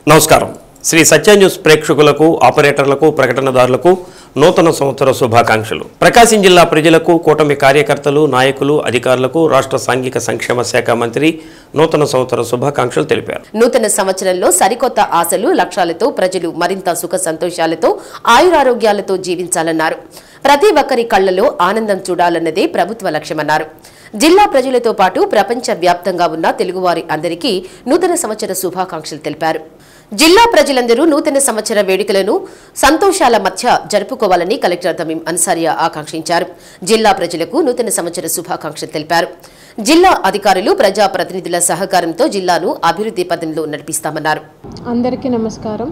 నమస్కారం. శ్రీ సత్య న్యూస్ ప్రేక్షకులకు, ఆపరేటర్లకు, ప్రకటనదారులకు నూతన సంవత్సర శుభాకాంక్షలు. ప్రకాశం జిల్లా ప్రజలకు, కూటమి కార్యకర్తలు, నాయకులు, అధికారులకు రాష్ట్ర సాంఘిక సంక్షేమ శాఖ మంత్రి నూతన సంవత్సర శుభాకాంక్షలు తెలిపారు. నూతన సంవత్సరంలో సరికొత్త ఆశలు, లక్ష్యాలతో ప్రజలు మరింత సుఖ సంతోషాలతో, ఆయురారోగ్యాలతో జీవించాలన్నారు. ప్రతి ఒక్కరి కళ్లలో ఆనందం చూడాలన్నదే ప్రభుత్వ లక్ష్యమన్నారు. జిల్లా ప్రజలతో పాటు ప్రపంచ వ్యాప్తంగా ఉన్న తెలుగువారి అందరికీ నూతన సంవత్సర శుభాకాంక్షలు తెలిపారు. జిల్లా ప్రజలందరూ నూతన సంవత్సర వేడుకలను సంతోషాల మధ్య జరుపుకోవాలని కలెక్టర్ తమీం అన్సారియా ఆకాంక్షించారు. జిల్లా ప్రజలకు నూతన సంవత్సర శుభాకాంక్షలు తెలిపారు. జిల్లా అధికారులు, ప్రజా ప్రతినిధుల సహకారంతో జిల్లాను అభివృద్ధి పథంలో నడిపిస్తామన్నారు. అందరికీ నమస్కారం.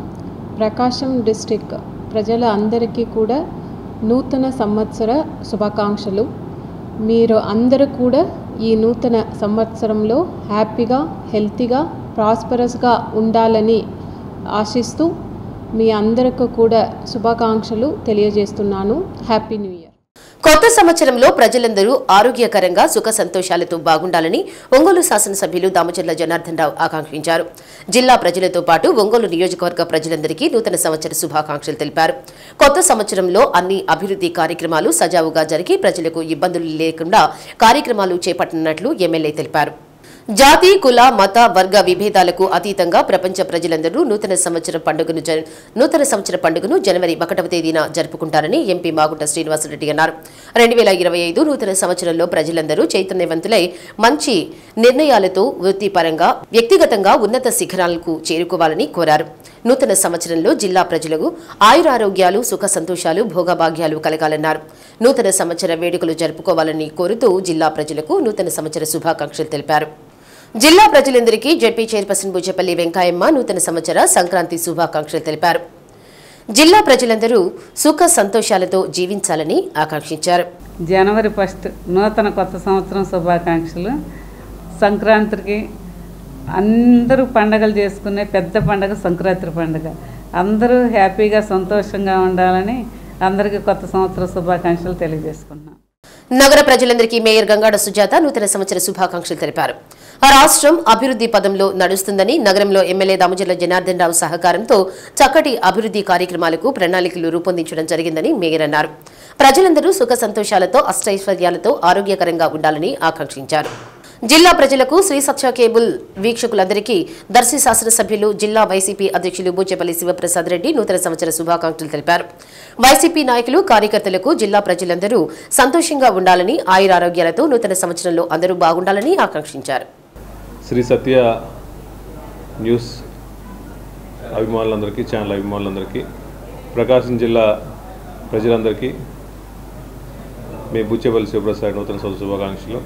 ప్రకాశం డిస్ట్రిక్ట్ ప్రజల అందరికీ కూడా నూతన సంవత్సర శుభాకాంక్షలు. మీరు అందరూ కూడా ఈ నూతన సంవత్సరంలో హ్యాపీగా, హెల్తీగా, ప్రాస్పరస్గా ఉండాలని ఆశిస్తూ మీ అందరికీ కూడా శుభాకాంక్షలు తెలియజేస్తున్నాను. Happy new year. కొత్త సంవత్సరంలో ప్రజలందరూ ఆరోగ్యకరంగా, సుఖ సంతోషాలతో బాగుండాలని ఒంగోలు శాసనసభ్యులు దామచర్ల జనార్దన్ రావు ఆకాంక్షించారు. జిల్లా ప్రజలతో పాటు ఒంగోలు నియోజకవర్గ ప్రజలందరికీ నూతన సంవత్సర శుభాకాంక్షలు తెలిపారు. కొత్త సంవత్సరంలో అన్ని అభివృద్ధి కార్యక్రమాలు సజావుగా జరిగి ప్రజలకు ఇబ్బందులు లేకుండా కార్యక్రమాలు చేపట్టనున్నట్లు ఎమ్మెల్యే తెలిపారు. జాతి, కుల, మత, వర్గ విభేదాలకు అతీతంగా ప్రపంచ ప్రజలందరూ నూతన సంవత్సర పండుగను జనవరి 1వ తేదీన జరుపుకుంటారని ఎంపీ మాగుంట శ్రీనివాసరెడ్డి అన్నారు. 2025 నూతన సంవత్సరంలో ప్రజలందరూ చైతన్యవంతులై మంచి నిర్ణయాలతో వృత్తిపరంగా, వ్యక్తిగతంగా ఉన్నత శిఖరాలకు చేరుకోవాలని కోరారు. నూతన సంవత్సరంలో జిల్లా ప్రజలకు ఆయురారోగ్యాలు, సుఖ సంతోషాలు, భోగభాగ్యాలు కలగాలన్నారు. నూతన సంవత్సర వేడుకలు జరుపుకోవాలని కోరుతూ జిల్లా ప్రజలకు నూతన సంవత్సర శుభాకాంక్షలు తెలిపారు. జిల్లా ప్రజలందరికీ జెడ్పీ చైర్పర్సన్ బుజ్జపల్లి వెంకయ్యమ్మ నూతన సంవత్సర సంక్రాంతి శుభాకాంక్షలు తెలిపారు. జిల్లా ప్రజలందరూ సుఖ సంతోషాలతో జీవించాలని ఆకాంక్షించారు. జనవరి 1 నూతన కొత్త సంవత్సరం శుభాకాంక్షలు. సంక్రాంతికి అందరూ పండగలు చేసుకునే పెద్ద పండగ సంక్రాంతి పండుగ. అందరూ హ్యాపీగా, సంతోషంగా ఉండాలని అందరికీ కొత్త సంవత్సర శుభాకాంక్షలు తెలియజేసుకుంటున్నాం. నగర ప్రజలందరికీ మేయర్ గంగాడ సుజాత నూతన సంవత్సర శుభాకాంక్షలు తెలిపారు. రాష్ట్రం అభివృద్ధి పదంలో నడుస్తుందని, నగరంలో ఎమ్మెల్యే దామచర్ల జనార్దన్ రావు సహకారంతో చక్కటి అభివృద్ధి కార్యక్రమాలకు ప్రణాళికలు రూపొందించడం జరిగిందని మేయర్ అన్నారు. ప్రజలందరూ సుఖ సంతోషాలతో, అష్టైశ్వర్యాలతో ఆరోగ్యకరంగా ఉండాలని ఆకాంక్షించారు. జిల్లా ప్రజలకు, శ్రీ సత్య కేబుల్ వీక్షకులందరికీ దర్శి శాసనసభ్యులు, జిల్లా వైసీపీ అధ్యక్షులు బూచేపల్లి శివప్రసాద్ రెడ్డి నూతన సంవత్సర శుభాకాంక్షలు తెలిపారు. వైసీపీ నాయకులు, కార్యకర్తలకు జిల్లా ప్రజలందరూ సంతోషంగా ఉండాలని, ఆయురారోగ్యాలతో నూతన సంవత్సరంలో అందరూ బాగుండాలని ఆకాంక్షించారు. శ్రీ సత్య న్యూస్ అభిమానులందరికీ, ఛానల్ అభిమానులందరికీ, ప్రకాశం జిల్లా ప్రజలందరికీ మీ బూచేపల్లి శివప్రసాద్ నూతన సంవత్సర శుభాకాంక్షలు.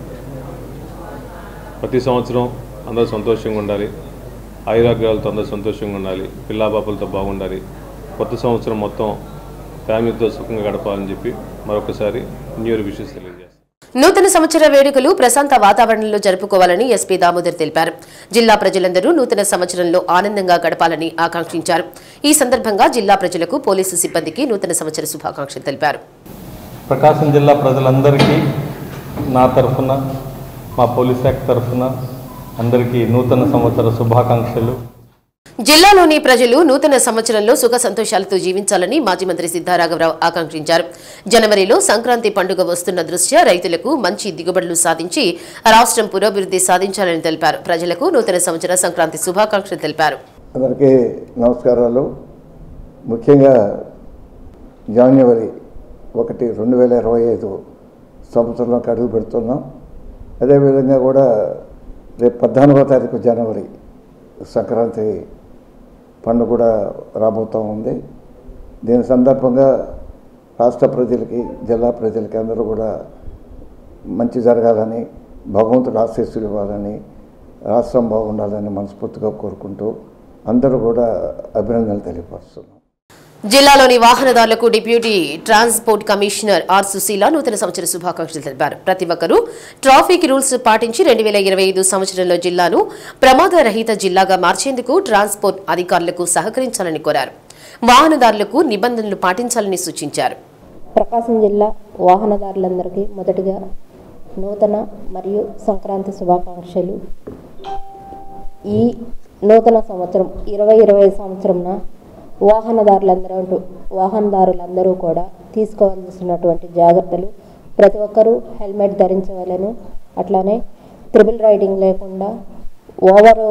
ప్రతి సంవత్సరం అందరూ సంతోషంగా ఉండాలి, ఆయురాగ్యాలతో అందరూ సంతోషంగా ఉండాలి, పిల్లాపాపలతో బాగుండాలి, కొత్త సంవత్సరం మొత్తం ఫ్యామిలీతో సుఖంగా గడపాలని చెప్పి మరొకసారి న్యూ ఇయర్ విషెస్ తెలియజేస్తాను. నూతన సంవత్సర వేడుకలు ప్రశాంత వాతావరణంలో జరుపుకోవాలని ఎస్పీ దామోదర్ తెలిపారు. జిల్లా ప్రజలందరూ నూతన సంవత్సరంలో ఆనందంగా గడపాలని ఆకాంక్షించారు. ఈ సందర్భంగా జిల్లా ప్రజలకు, పోలీసు సిబ్బందికి నూతన సంవత్సర శుభాకాంక్షలు తెలిపారు. ప్రకాశం జిల్లా ప్రజలందరికీ నా తరఫున, మా పోలీస్ శాఖ తరఫున అందరికీ నూతన సంవత్సర శుభాకాంక్షలు. జిల్లాలోని ప్రజలు నూతన సంవత్సరంలో సుఖ సంతోషాలతో జీవించాలని మాజీ మంత్రి సిద్ధారాఘవరావు ఆకాంక్షించారు. జనవరిలో సంక్రాంతి పండుగ వస్తున్న దృష్ట్యా రైతులకు మంచి దిగుబడులు సాధించి రాష్ట్రం పురోభివృద్ధి సాధించాలని తెలిపారు. ప్రజలకు నూతన సంవత్సర సంక్రాంతి శుభాకాంక్షలు తెలిపారు. అందరికీ నమస్కారాలు. ముఖ్యంగా జనవరి 1, 2025 సంవత్సరంలోకి అడుగు పెడుతున్నాం. అదేవిధంగా కూడా రేపు 14వ తారీఖు జనవరి సంక్రాంతి పండుగ కూడా రాబోతూ ఉంది. దీని సందర్భంగా రాష్ట్ర ప్రజలకి, జిల్లా ప్రజలకి అందరూ కూడా మంచి జరగాలని, భగవంతుడు ఆశీస్సులు ఇవ్వాలని, రాష్ట్రం బాగుండాలని మనస్ఫూర్తిగా కోరుకుంటూ అందరూ కూడా అభినందనలు తెలియపరుస్తున్నాం. జిల్లాలోని వాహనదారులకు deputy transport commissioner R Sushila నూతన సంవత్సర శుభాకాంక్షలు తెలిపారు. ప్రతి ఒక్కరూ ట్రాఫిక్ రూల్స్ పాటించి 2025 సంవత్సరంలో జిల్లాను ప్రమాదరహిత జిల్లాగా మార్చేందుకు ట్రాన్స్పోర్ట్ అధికారులకు సహకరించాలని కోరారు. వాహనదారులకు నిబంధనలు పాటించాలని సూచించారు. ప్రకాశం జిల్లా వాహనదారులందరికీ మొదటిగా నూతన మరియు సంక్రాంతి శుభాకాంక్షలు. ఈ నూతన సంవత్సరం 2025 సంవత్సరంన వాహనదారులందరూ కూడా తీసుకోవాల్సినటువంటి జాగ్రత్తలు ప్రతి ఒక్కరూ హెల్మెట్ ధరించవలెను. అట్లానే ట్రిపుల్ రైడింగ్ లేకుండా, ఓవర్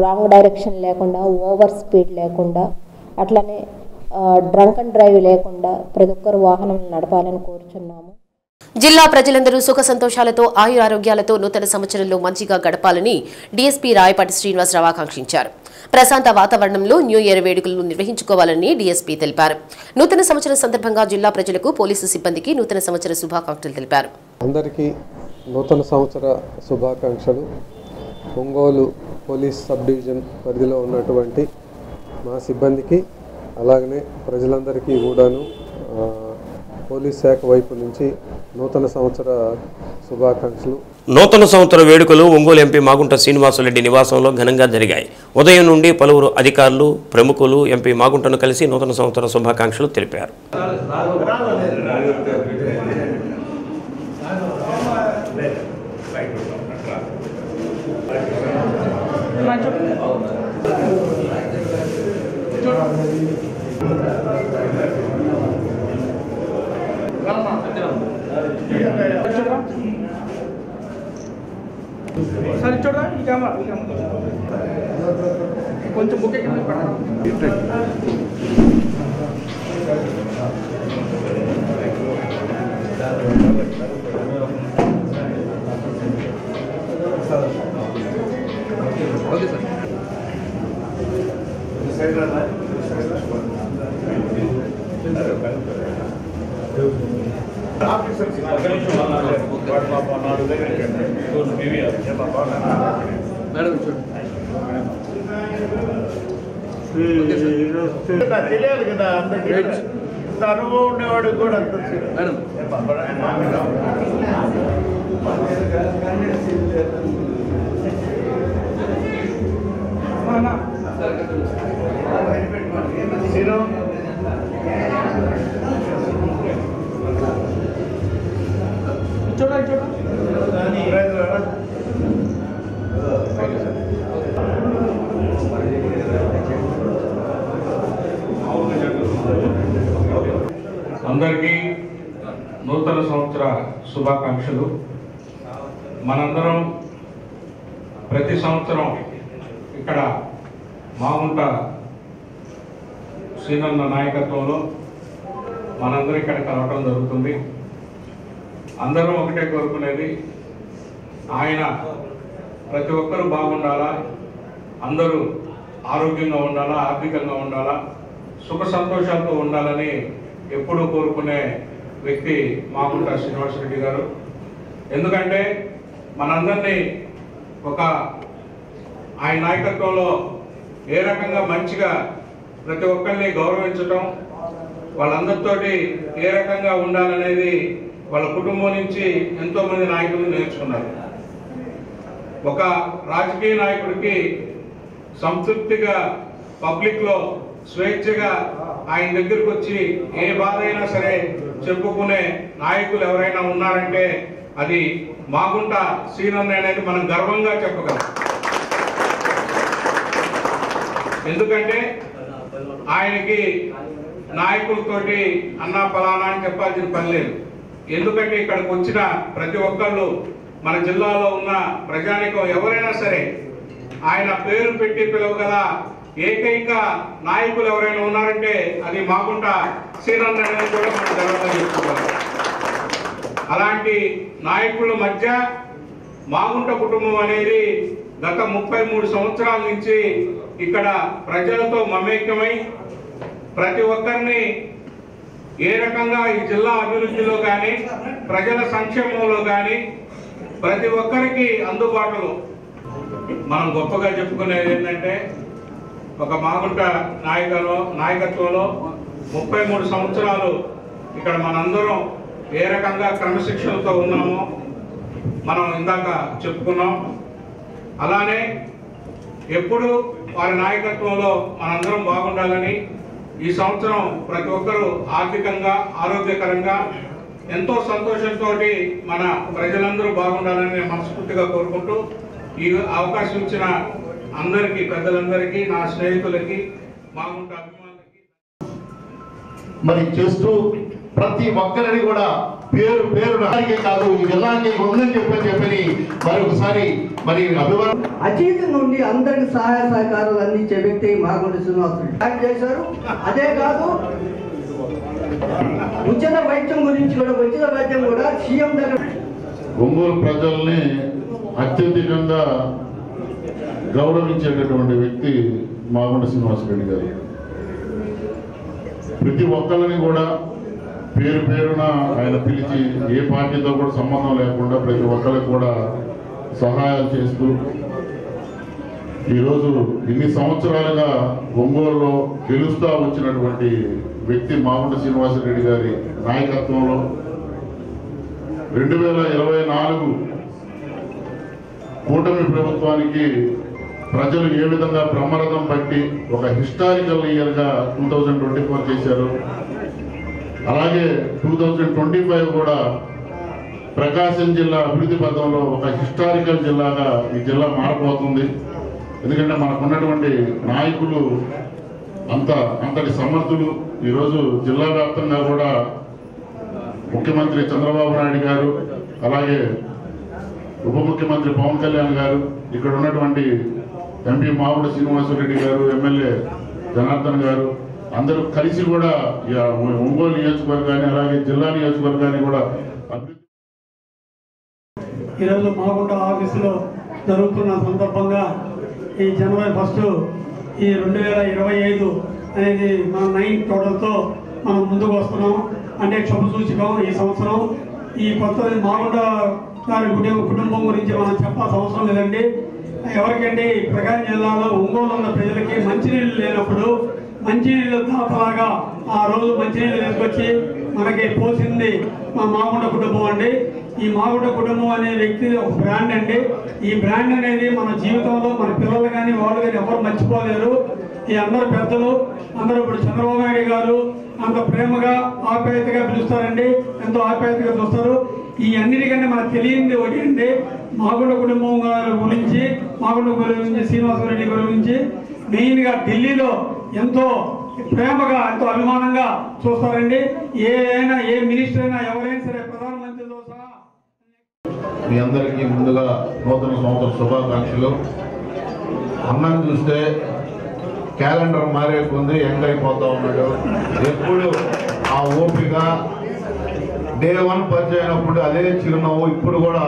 రాంగ్ డైరెక్షన్ లేకుండా, ఓవర్ స్పీడ్ లేకుండా, అట్లానే డ్రంక్ అండ్ డ్రైవ్ లేకుండా ప్రతి ఒక్కరు వాహనం నడపాలని కోరుచున్నాము. జిల్లా ప్రజలందరూ సుఖ సంతోషాలతో ఆయురారోగ్యాలతో నూతన సంవత్సరంలో మంచిగా గడపాలని డీఎస్పీ రాయపాటి శ్రీనివాసరావు ఆకాంక్షించారు. ప్రశాంత వాతావరణంలో న్యూ ఇయర్ వేడుకలను నిర్వహించుకోవాలని డీఎస్పీ తెలిపారు. నూతన సంవత్సరం సందర్భంగా జిల్లా ప్రజలకు పోలీసు సిబ్బందికి నూతన సంవత్సర శుభాకాంక్షలు తెలిపారు. అందరికీ నూతన సంవత్సర శుభాకాంక్షలు. ఒంగోలు పోలీస్ సబ్ డివిజన్ పరిధిలో ఉన్నటువంటి మా సిబ్బందికి అలాగనే ప్రజలందరికీ కూడాను పోలీస్ శాఖ వైపు నుంచి నూతన సంవత్సర శుభాకాంక్షలు. నూతన సంవత్సర వేడుకలు ఒంగోలు ఎంపీ మాగుంట శ్రీనివాసరెడ్డి నివాసంలో ఘనంగా జరిగాయి. ఉదయం నుండి పలువురు అధికారులు, ప్రముఖులు ఎంపీ మాగుంటను కలిసి నూతన సంవత్సర శుభాకాంక్షలు తెలిపారు. కొంచెం బుక్ ఓకే సార్. తెలియాలి కదా అందరికీ. అనుభవం ఉండేవాడు కూడా అంత అందరికీ నూతన సంవత్సర శుభాకాంక్షలు. మనందరం ప్రతి సంవత్సరం ఇక్కడ మాగుంట శ్రీనన్న నాయకత్వంలో మనందరం ఇక్కడ కలవటం జరుగుతుంది. అందరం ఒకటే కోరుకునేది, ఆయన ప్రతి ఒక్కరూ బాగుండాలా, అందరూ ఆరోగ్యంగా ఉండాలా, ఆర్థికంగా ఉండాలా, సుఖ సంతోషాలతో ఉండాలని ఎప్పుడూ కోరుకునే వ్యక్తి మాగుంట శ్రీనివాసరెడ్డి గారు. ఎందుకంటే మనందరినీ ఒక ఆయన నాయకత్వంలో ఏ రకంగా మంచిగా ప్రతి ఒక్కరిని గౌరవించటం, వాళ్ళందరితోటి ఏ రకంగా ఉండాలనేది వాళ్ళ కుటుంబం నుంచి ఎంతోమంది నాయకులు నేర్చుకున్నారు. ఒక రాజకీయ నాయకుడికి సంతృప్తిగా పబ్లిక్లో స్వేచ్ఛగా ఆయన దగ్గరకు వచ్చి ఏ బాధ అయినా సరే చెప్పుకునే నాయకులు ఎవరైనా ఉన్నారంటే అది మాగుంట శ్రీనన్న అనేది మనం గర్వంగా చెప్పగలం. ఎందుకంటే ఆయనకి నాయకులతోటి అన్నా ఫలానా అని చెప్పాల్సిన పని లేదు. ఎందుకంటే ఇక్కడికి వచ్చిన ప్రతి ఒక్కళ్ళు మన జిల్లాలో ఉన్న ప్రజానికం ఎవరైనా సరే ఆయన పేరు పెట్టి పిలవగల ఏకైక నాయకులు ఎవరైనా ఉన్నారంటే అది మాగుంట శ్రీనన్న అనేది కూడా మనం గర్వంగా చెప్పుకోవాలి. అలాంటి నాయకుల మధ్య మాగుంట కుటుంబం అనేది గత 33 సంవత్సరాల నుంచి ఇక్కడ ప్రజలతో మమేకమై ప్రతి ఒక్కరిని ఏ రకంగా ఈ జిల్లా అభివృద్ధిలో కానీ ప్రజల సంక్షేమంలో కానీ ప్రతి ఒక్కరికి అందుబాటులో మనం గొప్పగా చెప్పుకునేది ఏంటంటే ఒక మాగుంట నాయకత్వంలో 33 సంవత్సరాలు ఇక్కడ మనందరం ఏ రకంగా క్రమశిక్షణతో ఉన్నామో మనం ఇందాక చెప్పుకున్నాం. అలానే ఎప్పుడు వారి నాయకత్వంలో మనందరం బాగుండాలని, ఈ సంవత్సరం ప్రతి ఒక్కరూ ఆర్థికంగా ఆరోగ్యకరంగా ఎంతో సంతోషంతో మన ప్రజలందరూ బాగుండాలని నేను మనస్ఫూర్తిగా కోరుకుంటూ ఈ అవకాశం ఇచ్చిన అందరికీ పెద్దలందరికీ నా స్నేహితులకి మాగుంట అభిమానులకి మరి చేస్తూ ప్రతి ఒక్కరిని కూడా పేరు పేరుకే కాదు ఈ జిల్లాకి ఉందని చెప్పని మరి ఒకసారి మరి అభిమానం అతీతం నుండి అందరికి సహాయ సహకారాలు అందించే వ్యక్తి మాగుంట శ్రీనివాసరెడ్డి చేశారు. అదే కాదు ఉచిత వైద్యం గురించి కూడా సీఎం దగ్గర ఒంగోలు ప్రజల్ని అత్యధికంగా గౌరవించేటటువంటి వ్యక్తి మాగుంట శ్రీనివాసరెడ్డి గారు. ప్రతి ఒక్కరిని కూడా పేరు పేరున ఆయన పిలిచి ఏ పార్టీతో కూడా సంబంధం లేకుండా ప్రతి ఒక్కరికి కూడా సహాయాలు చేస్తూ ఈరోజు ఇన్ని సంవత్సరాలుగా ఒంగోలులో గెలుస్తూ వచ్చినటువంటి వ్యక్తి మాగుంట శ్రీనివాసరెడ్డి గారి నాయకత్వంలో 2024 కూటమి ప్రభుత్వానికి ప్రజలు ఏ విధంగా బ్రహ్మరథం పట్టి ఒక హిస్టారికల్ ఇయర్గా 2024 చేశారు. అలాగే 2025 కూడా ప్రకాశం జిల్లా అభివృద్ధి పథంలో ఒక హిస్టారికల్ జిల్లాగా ఈ జిల్లా మారబోతుంది. ఎందుకంటే మనకున్నటువంటి నాయకులు అంతటి సమర్థులు. ఈరోజు జిల్లా వ్యాప్తంగా కూడా ముఖ్యమంత్రి చంద్రబాబు నాయుడు గారు, అలాగే ఉప ముఖ్యమంత్రి పవన్ కళ్యాణ్ గారు, ఇక్కడ ఉన్నటువంటి ఎంపీ మాగుంట శ్రీనివాసరెడ్డి గారు, ఎమ్మెల్యే జనార్దన్ గారు అందరూ కలిసి కూడా ఒంగోలు నియోజకవర్గాన్ని అలాగే జిల్లా నియోజకవర్గాన్ని కూడా ఈరోజు మాగుంట ఆఫీసులో జరుగుతున్న సందర్భంగా ఈ జనవరి 1 ఈ 2025 అనేది మన 9 టోటల్తో మనం ముందుకు వస్తున్నాం. అంటే శుభసూచకం. ఈ సంవత్సరం ఈ కొత్త మాగుంట గారి కుటుంబం గురించి మనం చెప్పాల్సిన అవసరం లేదండి. ఎవరికంటే ఈ ప్రకాశం జిల్లాలో ఒంగోలు ఉన్న ప్రజలకి మంచినీళ్ళు లేనప్పుడు మంచినీళ్ళు దాతలాగా ఆ రోజు మంచినీళ్ళు తీసుకొచ్చి మనకి పోసింది మా మాగుంట కుటుంబం అండి. ఈ మాగుంట కుటుంబం అనే వ్యక్తి ఒక బ్రాండ్ అండి. ఈ బ్రాండ్ అనేది మన జీవితంలో మన పిల్లలు కానీ వాళ్ళు కానీ ఎవరు మర్చిపోలేరు. ఈ అందరు పెద్దలు అందరూ ఇప్పుడు చంద్రబాబు నాయుడు గారు అంత ప్రేమగా ఆప్యాయతగా పిలుస్తారండి. ఎంతో ఆప్యాయతగా చూస్తారు. ఈ అన్నిటికంటే మనకు తెలియంది ఒకటి అండి, మాగుంట కుటుంబం గారి గురించి, మాగుంట గురించి, శ్రీనివాసరెడ్డి గారి గురించి మెయిన్గా ఢిల్లీలో ఎంతో ప్రేమగా ఎంతో అభిమానంగా చూస్తారండి. ఏ మినిస్టర్ అయినా ఎవరైనా సరే ప్రధానమంత్రితో సహా. మీ అందరికీ ముందుగా నూతన సంవత్సర శుభాకాంక్షలు. అన్నం చూస్తే క్యాలెండర్ మారే కొంది యంగ్ అయిపోతూ ఉన్నాడు. ఎప్పుడు ఆ ఓపిక డే 1 పరిచయం అయినప్పుడు అదే చిరునవ్వు, ఇప్పుడు కూడా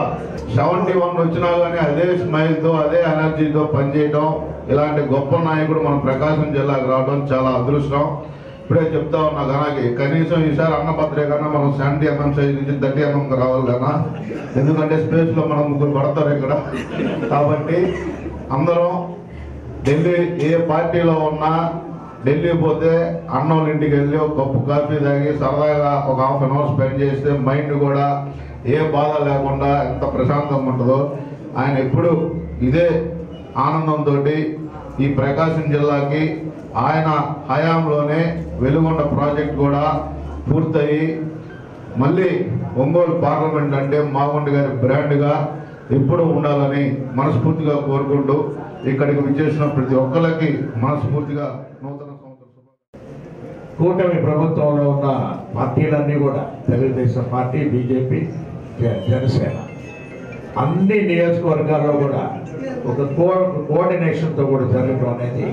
71 వచ్చినా కానీ అదే స్మైల్తో అదే ఎనర్జీతో పనిచేయడం, ఇలాంటి గొప్ప నాయకుడు మన ప్రకాశం జిల్లాకు రావడం చాలా అదృష్టం. ఇప్పుడే చెప్తా ఉన్నా కనుక కనీసం ఈసారి అన్నపత్రే కన్నా మనం 70 mm సైజ్ నుంచి 30 mm రావాలి కన్నా, ఎందుకంటే స్పేస్లో మనం 3 పడతారు ఇక్కడ. కాబట్టి అందరం ఢిల్లీ ఏ పార్టీలో ఉన్నా ఢిల్లీ పోతే అన్నం ఇంటికి వెళ్ళి ఒక కప్పు కాఫీ తాగి సరదాగా ఒక ½ an hour స్పెండ్ చేస్తే మైండ్ కూడా ఏ బాధ లేకుండా ఎంత ప్రశాంతంగా ఉంటుందో. ఆయన ఎప్పుడు ఇదే ఆనందంతో ఈ ప్రకాశం జిల్లాకి ఆయన హయాంలోనే వెలుగొండ ప్రాజెక్ట్ కూడా పూర్తయి మళ్ళీ ఒంగోలు పార్లమెంట్ అంటే మాగుంట గారి బ్రాండ్గా ఎప్పుడూ ఉండాలని మనస్ఫూర్తిగా కోరుకుంటూ ఇక్కడికి విచ్చేసిన ప్రతి ఒక్కరికి మనస్ఫూర్తిగా నూతన కూటమి ప్రభుత్వంలో ఉన్న పార్టీలన్నీ కూడా తెలుగుదేశం పార్టీ, బీజేపీ, జనసేన అన్ని నియోజకవర్గాల్లో కూడా ఒక కోఆర్డినేషన్తో కూడా జరగడం అనేది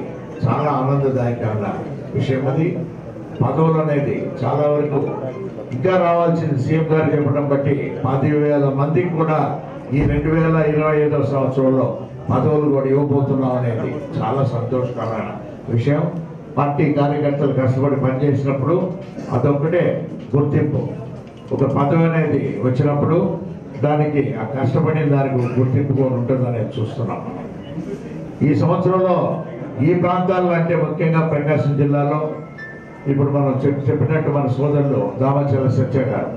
చాలా ఆనందదాయకమైన విషయం. అది పదవులు అనేది చాలా వరకు ఇంకా రావాల్సింది సీఎం గారు చెప్పడం బట్టి 10,000 మందికి కూడా ఈ 2025వ సంవత్సరంలో పదవులు కూడా ఇవ్వబోతున్నాం అనేది చాలా సంతోషకరమైన విషయం. పార్టీ కార్యకర్తలు కష్టపడి పనిచేసినప్పుడు అదొక్కటే గుర్తింపు. ఒక పదవి అనేది వచ్చినప్పుడు దానికి ఆ కష్టపడిన దానికి గుర్తింపు కూడా ఉంటుందనేది చూస్తున్నాం. ఈ సంవత్సరంలో ఈ ప్రాంతాల్లో అంటే ముఖ్యంగా ప్రకాశం జిల్లాలో ఇప్పుడు మనం చెప్పినట్టు మన సోదరులు దామచర్ల సత్య గారు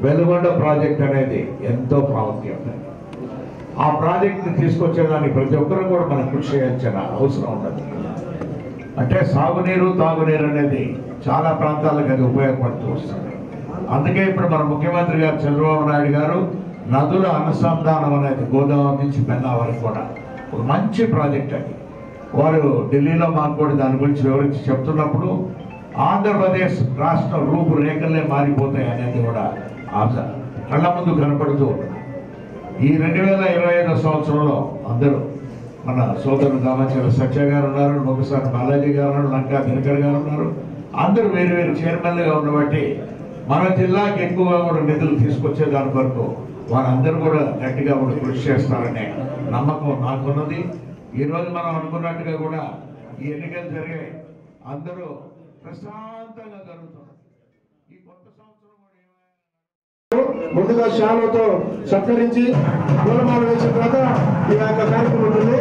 వెలుగొండ ప్రాజెక్ట్ అనేది ఎంతో ప్రాముఖ్యం. ఆ ప్రాజెక్ట్ని తీసుకొచ్చేదానికి ప్రతి ఒక్కరూ కూడా మనం కృషి చేయాల్సిన అవసరం ఉన్నది. అంటే సాగునీరు తాగునీరు అనేది చాలా ప్రాంతాలకు అది ఉపయోగపడుతూ వస్తుంది. అందుకే ఇప్పుడు మన ముఖ్యమంత్రి గారు చంద్రబాబు నాయుడు గారు నదుల అనుసంధానం అనేది గోదావరి నుంచి పెన్నా వరకు కూడా ఒక మంచి ప్రాజెక్ట్ అది. వారు ఢిల్లీలో మాకు కూడా దాని గురించి వివరించి చెప్తున్నప్పుడు ఆంధ్రప్రదేశ్ రాష్ట్ర రూపురేఖలే మారిపోతాయి అనేది కూడా ఆశ కళ్ళ ముందు కనపడుతూ ఉన్నది. ఈ 2025 సంవత్సరంలో అందరూ మన సోదరుడు దామచర్ల సత్య గారు ఉన్నారు, ఒకసారి బాలాజీ గారు ఉన్నారు, లంకా దినకర్ గారు ఉన్నారు. అందరూ వేరు వేరు చైర్మన్లుగా ఉండబట్టి మన జిల్లాకి ఎక్కువగా కూడా నిధులు తీసుకొచ్చే దాని వరకు వారందరూ కూడా గట్టిగా కూడా కృషి చేస్తారనే నమ్మకం నాకున్నది. ఈరోజు మనం అనుకున్నట్టుగా కూడా ఈ ఎన్నికలు జరిగాయి, అందరూ ప్రశాంతంగా జరుగుతున్నారు. ఈ కొత్త సంవత్సరం ముందుగా శాలువతో సత్కరించి పూలమాల వేసిన తర్వాత ఈ యొక్క కార్యక్రమం ఉంటుంది.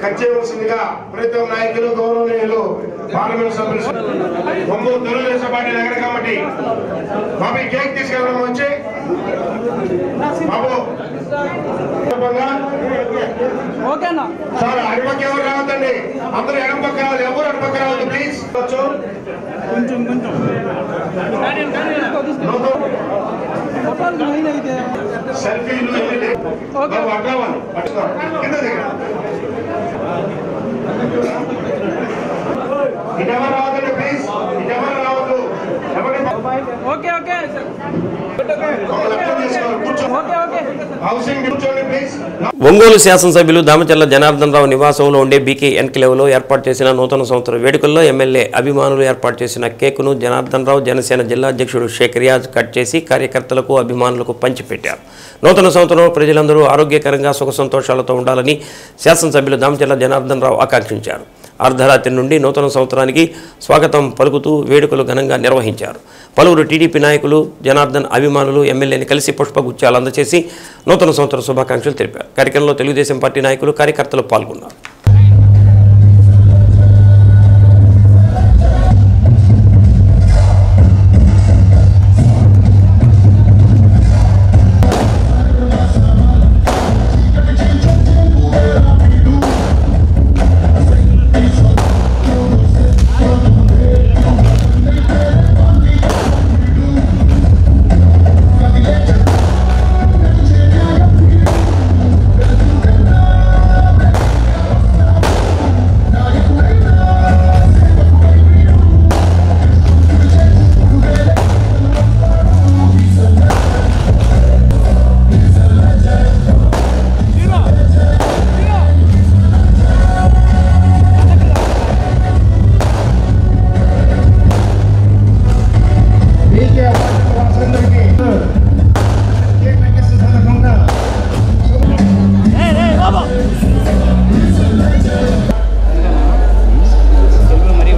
కట్ చేయవలసిందిగా ప్రీతం నాయకులు గౌరవనీయులు పార్లమెంట్ సభ్యులు ఒంగోలు తెలుగుదేశం పార్టీ నగర కమిటీ బాబు కేక్ తీసుకెళ్ళడం వచ్చి బాబు సార్ అడిపక్క ఎవరు రావద్దండి, అందరూ ఎడపక్క రావాలి, ఎవరు అడిపక్క రావద్దు ప్లీజ్. కొంచెం సెల్ఫీలు అడ్డవాలి కింద దగ్గర ఇటెవరు రావద్దండి ప్లీజ్, ఇటెవరు రావద్దు. ఒంగోలు శాసనసభ్యులు దామచర్ల జనార్దన్ రావు నివాసంలో ఉండే బీకే ఎన్క్లేవ్లో ఏర్పాటు చేసిన నూతన సంవత్సర వేడుకల్లో ఎమ్మెల్యే అభిమానులు ఏర్పాటు చేసిన కేకును జనార్దన్ రావు జనసేన జిల్లా అధ్యక్షుడు షేక్ రియాజ్ కట్ చేసి కార్యకర్తలకు అభిమానులకు పంచిపెట్టారు. నూతన సంవత్సరంలో ప్రజలందరూ ఆరోగ్యకరంగా సుఖ సంతోషాలతో ఉండాలని శాసనసభ్యులు దామచర్ల జనార్దన్ రావు ఆకాంక్షించారు. అర్ధరాత్రి నుండి నూతన సంవత్సరానికి స్వాగతం పలుకుతూ వేడుకలు ఘనంగా నిర్వహించారు. పలువురు టీడీపీ నాయకులు జనార్దన్ అభిమానులు ఎమ్మెల్యేని కలిసి పుష్పగుచ్చాలు అందజేసి నూతన సంవత్సర శుభాకాంక్షలు తెలిపారు. కార్యక్రమంలో తెలుగుదేశం పార్టీ నాయకులు కార్యకర్తలు పాల్గొన్నారు.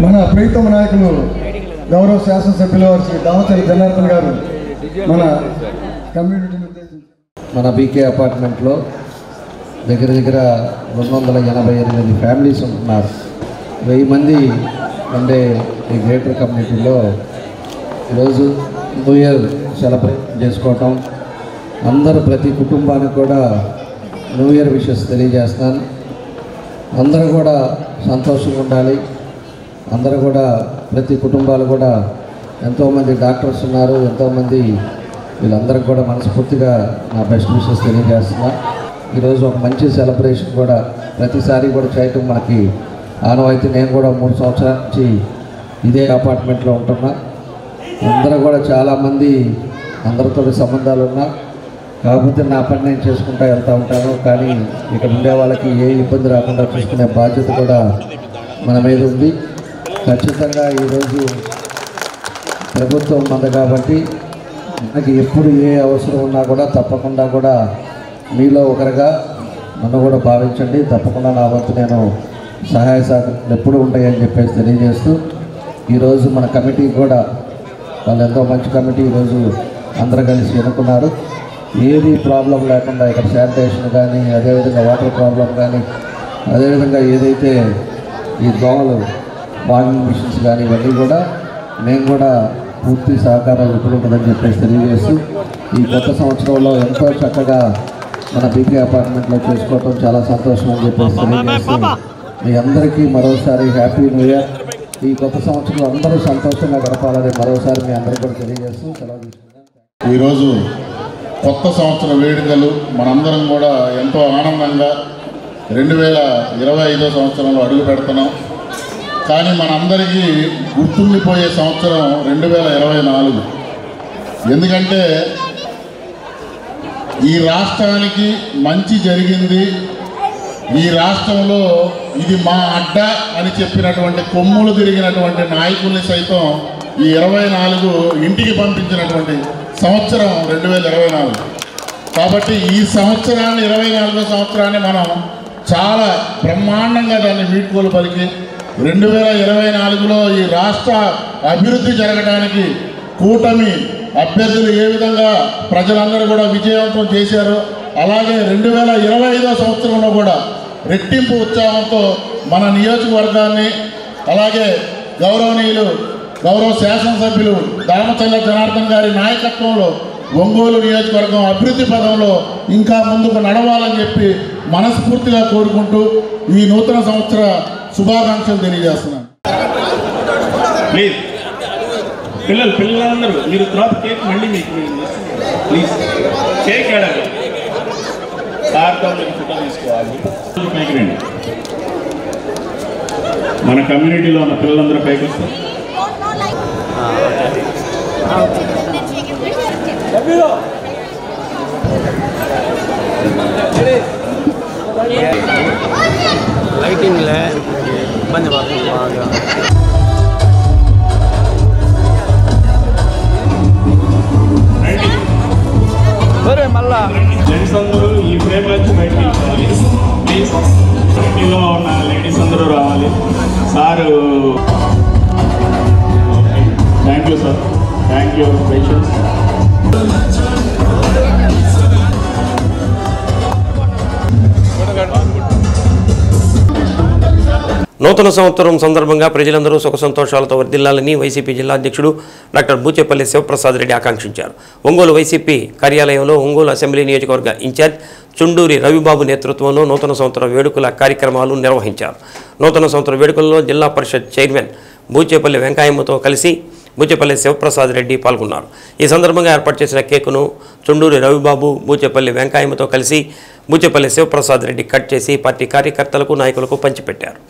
మన ప్రీతమ నాయకులు గౌరవ శాసనసభ్యులు శ్రీ దామచర్ల జనార్దన్ గారు మన కమ్యూనిటీని ఉద్దేశించి మన బీకే అపార్ట్మెంట్లో దగ్గర 288 ఫ్యామిలీస్ ఉంటున్నారు. 1000 మంది ఉండే ఈ గ్రేటర్ కమ్యూనిటీలో ఈరోజు న్యూ ఇయర్ సెలబ్రేట్ చేసుకోవటం, అందరూ ప్రతి కుటుంబానికి కూడా న్యూ ఇయర్ విషెస్ తెలియజేస్తున్నాను. అందరూ కూడా సంతోషంగా ఉండాలి. అందరూ కూడా ప్రతి కుటుంబాలు కూడా ఎంతోమంది డాక్టర్స్ ఉన్నారు, ఎంతోమంది వీళ్ళందరికీ కూడా మనస్ఫూర్తిగా నా బెస్ట్ విషెస్ తెలియజేస్తున్నా. ఈరోజు ఒక మంచి సెలబ్రేషన్ కూడా ప్రతిసారి కూడా చేయటం మనకి ఆనవాయితీ. నేను కూడా 3 సంవత్సరాల నుంచి ఇదే అపార్ట్మెంట్లో ఉంటున్నా. అందరూ కూడా చాలామంది అందరితో సంబంధాలు ఉన్నా, కాకపోతే నా పని నేను చేసుకుంటూ వెళ్తూ ఉంటాను. కానీ ఇక్కడ ఉండే వాళ్ళకి ఏ ఇబ్బంది రాకుండా చూసుకునే బాధ్యత కూడా మన మీద ఉంది. ఖచ్చితంగా ఈరోజు ప్రభుత్వం ఉంది కాబట్టి మనకి ఎప్పుడు ఏ అవసరం ఉన్నా కూడా తప్పకుండా కూడా మీలో ఒకరిగా నన్ను కూడా భావించండి. తప్పకుండా నా వంతు నేను సహాయ సహకారాలు ఎప్పుడు ఉంటాయని చెప్పేసి తెలియజేస్తూ, ఈరోజు మన కమిటీ కూడా వాళ్ళు ఎంతో మంచి కమిటీ ఈరోజు అందరూ కలిసి ఎన్నుకున్నారు. ఏది ప్రాబ్లం లేకుండా ఇక్కడ శానిటేషన్ కానీ, అదేవిధంగా వాటర్ ప్రాబ్లం కానీ, అదేవిధంగా ఏదైతే ఈ దోమలు వాషింగ్ మిషన్స్ కానీ ఇవన్నీ కూడా మేము కూడా పూర్తి సహకారం ఎప్పుడు ఉంటుందని చెప్పేసి తెలియజేస్తూ, ఈ కొత్త సంవత్సరంలో ఎంతో చక్కగా మన బీకే అపార్ట్మెంట్లో చేసుకోవటం చాలా సంతోషం అని చెప్పేసి తెలియజేస్తూ, మీ అందరికీ మరోసారి హ్యాపీ న్యూ ఇయర్. ఈ కొత్త సంవత్సరంలో అందరూ సంతోషంగా గడపాలని మరోసారి మీ అందరికీ కూడా తెలియజేస్తూ సెలవు తీసుకుంటాం. ఈరోజు కొత్త సంవత్సర వేడుకలు మనందరం కూడా ఎంతో ఆనందంగా 2025 సంవత్సరంలో అడుగు పెడుతున్నాం. కానీ మనందరికీ గుర్తుండిపోయే సంవత్సరం 2024. ఎందుకంటే ఈ రాష్ట్రానికి మంచి జరిగింది, ఈ రాష్ట్రంలో ఇది మా అడ్డ అని చెప్పినటువంటి కొమ్ములు తిరిగినటువంటి నాయకుల్ని సైతం ఈ 24 ఇంటికి పంపించినటువంటి సంవత్సరం 2024. కాబట్టి ఈ సంవత్సరాన్ని 24వ సంవత్సరాన్ని మనం చాలా బ్రహ్మాండంగా దాన్ని వీడ్కోలు పలికి 2024లో ఈ రాష్ట్ర అభివృద్ధి జరగడానికి కూటమి అభ్యర్థులు ఏ విధంగా ప్రజలందరూ కూడా విజయవంతం చేశారో అలాగే 2025వ సంవత్సరంలో కూడా రెట్టింపు ఉత్సాహంతో మన నియోజకవర్గాన్ని అలాగే గౌరవ శాసనసభ్యులు దామచల్ల జనార్దన్ గారి నాయకత్వంలో ఒంగోలు నియోజకవర్గం అభివృద్ధి పదంలో ఇంకా ముందుకు నడవాలని చెప్పి మనస్ఫూర్తిగా కోరుకుంటూ ఈ నూతన సంవత్సర శుభాకాంక్షలు తెలియజేస్తున్నాను. ప్లీజ్ పిల్లలందరూ మీరు తర్వాత కేక్ మళ్ళీ మీకు ప్లీజ్ కేక్ ఆడాలి, సార్తో మీరు ఫోటో తీసుకోవాలి. పైకి రండి, మన కమ్యూనిటీలో ఉన్న పిల్లలందరూ పైకి వస్తారు. లైటింగ్ల ఇబ్బంది పడుతుంది బాగా. మళ్ళా జెంట్స్ అందరూ ఈ ఫ్రేమ్ నుంచి బయటకు వెళ్ళిపోవాలి ప్లీజ్. ఇంటిలో ఉన్న లేడీస్ అందరూ రావాలి. Sir thank you sir, thank you patience. నూతన సంవత్సరం సందర్భంగా ప్రజలందరూ సుఖ సంతోషాలతో వర్ధిల్లాలని వైసీపీ జిల్లా అధ్యక్షుడు డాక్టర్ బూచేపల్లి శివప్రసాద్ రెడ్డి ఆకాంక్షించారు. ఒంగోలు వైసీపీ కార్యాలయంలో ఒంగోలు అసెంబ్లీ నియోజకవర్గ ఇన్ఛార్జ్ చుండూరి రవిబాబు నేతృత్వంలో నూతన సంవత్సర వేడుకల కార్యక్రమాలు నిర్వహించారు. నూతన సంవత్సర వేడుకల్లో జిల్లా పరిషత్ చైర్మన్ బూచేపల్లి వెంకాయమ్మతో కలిసి బూచేపల్లి శివప్రసాద్ రెడ్డి పాల్గొన్నారు. ఈ సందర్భంగా ఏర్పాటు చేసిన కేకును చుండూరి రవిబాబు బూచేపల్లి వెంకాయమ్మతో కలిసి బూచేపల్లి శివప్రసాద్ రెడ్డి కట్ చేసి పార్టీ కార్యకర్తలకు నాయకులకు పంచిపెట్టారు.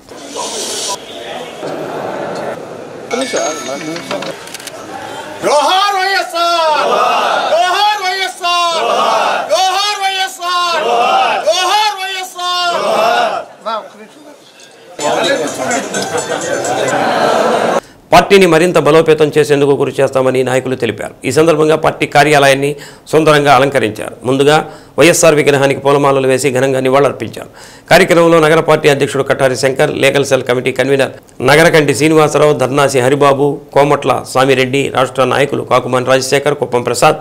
జోహార్ వైఎస్ఆర్, జోహార్ వైఎస్ఆర్, జోహార్ వైఎస్ఆర్, జోహార్ వైఎస్ఆర్. పార్టీని మరింత బలోపేతం చేసేందుకు కృషి చేస్తామని నాయకులు తెలిపారు. ఈ సందర్భంగా పార్టీ కార్యాలయాన్ని సుందరంగా అలంకరించారు. ముందుగా వైఎస్ఆర్ విగ్రహానికి పూలమాలలు వేసి ఘనంగా నివాళులర్పించారు. కార్యక్రమంలో నగర పార్టీ అధ్యక్షుడు Kattari Shankar, legal cell committee convener Nagarakanti Srinivasarao, Dharnasi Haribabu, Komatla Swamireddy, రాష్ట్ర నాయకులు కాకుమాని రాజశేఖర్, కుప్పం ప్రసాద్,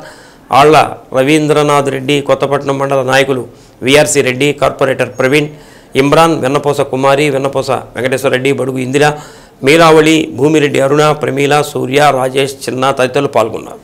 ఆళ్ల రవీంద్రనాథ్ రెడ్డి, కొత్తపట్నం మండల నాయకులు విఆర్సి రెడ్డి, కార్పొరేటర్ ప్రవీణ్, ఇమ్రాన్, వెన్నపోస కుమారి, వెన్నపోస వెంకటేశ్వరరెడ్డి, బడుగు ఇందిర, మీరావళి, భూమిరెడ్డి అరుణ, ప్రమీల, సూర్య, రాజేష్, చిన్న తదితరులు పాల్గొన్నారు.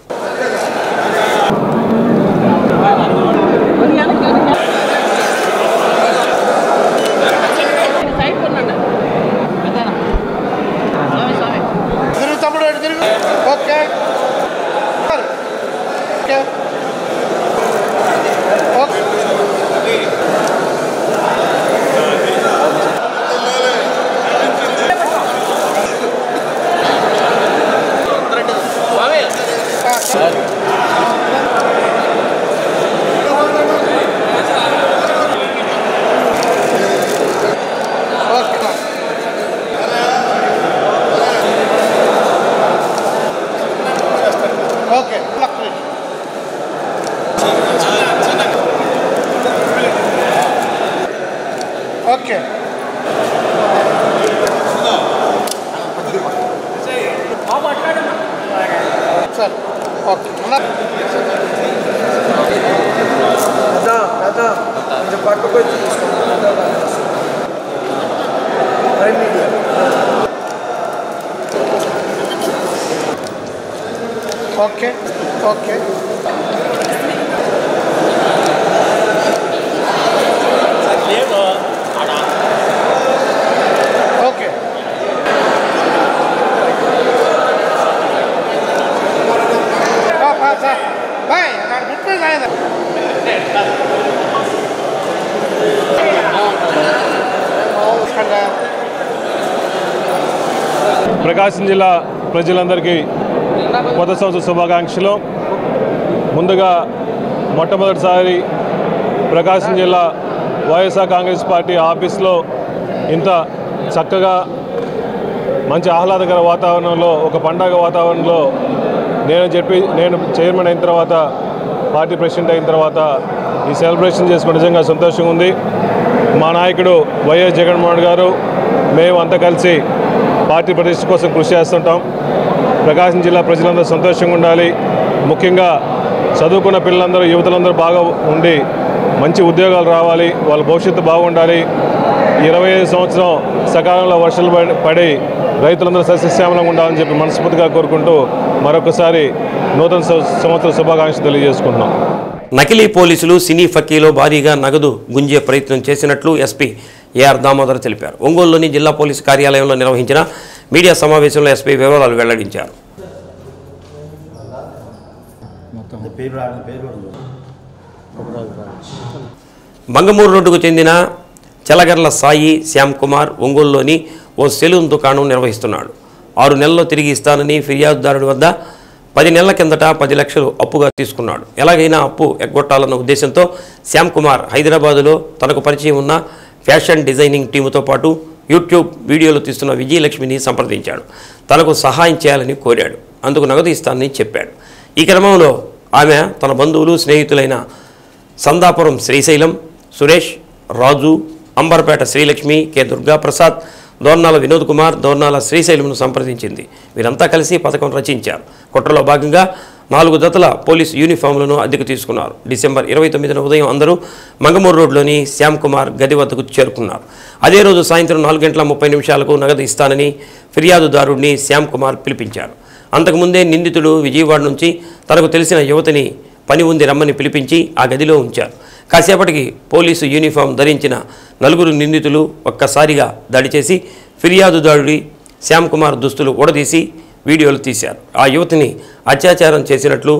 ఓకే ఓకే ఓకే బాయ్ నాకు బిట్టు కాదు ప్రకాశం జిల్లా ప్రజలందరికీ కొత్త సంవత్సర శుభాకాంక్షలు. ముందుగా మొట్టమొదటిసారి ప్రకాశం జిల్లా వైఎస్ఆర్ కాంగ్రెస్ పార్టీ ఆఫీస్లో ఇంత చక్కగా మంచి ఆహ్లాదకర వాతావరణంలో, ఒక పండగ వాతావరణంలో నేను చైర్మన్ అయిన తర్వాత, పార్టీ ప్రెసిడెంట్ అయిన తర్వాత ఈ సెలబ్రేషన్ చేసుకుని నిజంగా సంతోషంగా ఉంది. మా నాయకుడు వైఎస్ జగన్మోహన్ గారు, మేము అంతా కలిసి పార్టీ ప్రతిష్ట కోసం కృషి చేస్తుంటాం. ప్రకాశం జిల్లా ప్రజలందరూ సంతోషంగా ఉండాలి. ముఖ్యంగా చదువుకున్న పిల్లలందరూ, యువతులందరూ బాగా ఉండి మంచి ఉద్యోగాలు రావాలి, వాళ్ళ భవిష్యత్తు బాగుండాలి. 25 సంవత్సరం సకాలంలో వర్షాలు పడి రైతులందరూ సస్యశ్యామలంగా ఉండాలని చెప్పి మనస్ఫూర్తిగా కోరుకుంటూ మరొకసారి నూతన సంవత్సర శుభాకాంక్షలు తెలియజేసుకుంటున్నాం. నకిలీ పోలీసులు సినీ ఫక్కీలో భారీగా నగదు గుంజే ప్రయత్నం చేసినట్లు ఎస్పీ ఏఆర్ దామోదర్ తెలిపారు. ఒంగోలులోని జిల్లా పోలీసు కార్యాలయంలో నిర్వహించిన మీడియా సమావేశంలో ఎస్పీ వివరాలు వెల్లడించారు. మంగమూరు రోడ్డుకు చెందిన చెలగర్ల సాయి శ్యామ్ కుమార్ ఒంగోలులోని ఓ సెలూన్ దుకాణం నిర్వహిస్తున్నాడు. 6 నెలల్లో తిరిగి ఇస్తానని ఫిర్యాదుదారుడి వద్ద 10 నెలల కిందట 10 లక్షలు అప్పుగా తీసుకున్నాడు. ఎలాగైనా అప్పు ఎగ్గొట్టాలన్న ఉద్దేశంతో శ్యామ్ కుమార్ హైదరాబాదులో తనకు పరిచయం ఉన్న ఫ్యాషన్ డిజైనింగ్ టీముతో పాటు యూట్యూబ్ వీడియోలు తీస్తున్న విజయలక్ష్మిని సంప్రదించాడు. తనకు సహాయం చేయాలని కోరాడు. అందుకు నగదు ఇస్తానని చెప్పాడు. ఈ క్రమంలో ఆమె తన బంధువులు, స్నేహితులైన సందాపురం శ్రీశైలం, సురేష్, రాజు, అంబర్పేట శ్రీలక్ష్మి, కె దుర్గాప్రసాద్, దోర్నాల వినోద్ కుమార్, దోర్నాల శ్రీశైలంను సంప్రదించింది. వీరంతా కలిసి పథకం రచించారు. కుట్రలో భాగంగా 4 జతల పోలీసు యూనిఫామ్లను అద్దెకు తీసుకున్నారు. డిసెంబర్ 29న ఉదయం అందరూ మంగమూరు రోడ్లోని శ్యామ్ కుమార్ గది వద్దకు చేరుకున్నారు. అదే రోజు సాయంత్రం 4:30 నగదు ఇస్తానని ఫిర్యాదుదారుడిని శ్యామ్ కుమార్ పిలిపించారు. అంతకుముందే నిందితుడు విజయవాడ నుంచి తనకు తెలిసిన యువతిని పని ఉంది రమ్మని పిలిపించి ఆ గదిలో ఉంచారు. కాసేపటికి పోలీసు యూనిఫామ్ ధరించిన 4 నిందితులు ఒక్కసారిగా దాడి చేసి ఫిర్యాదుదారుడి శ్యామ్ కుమార్ దుస్తులు ఊడదీసి వీడియోలు తీశారు. ఆ యువతిని అత్యాచారం చేసినట్లు,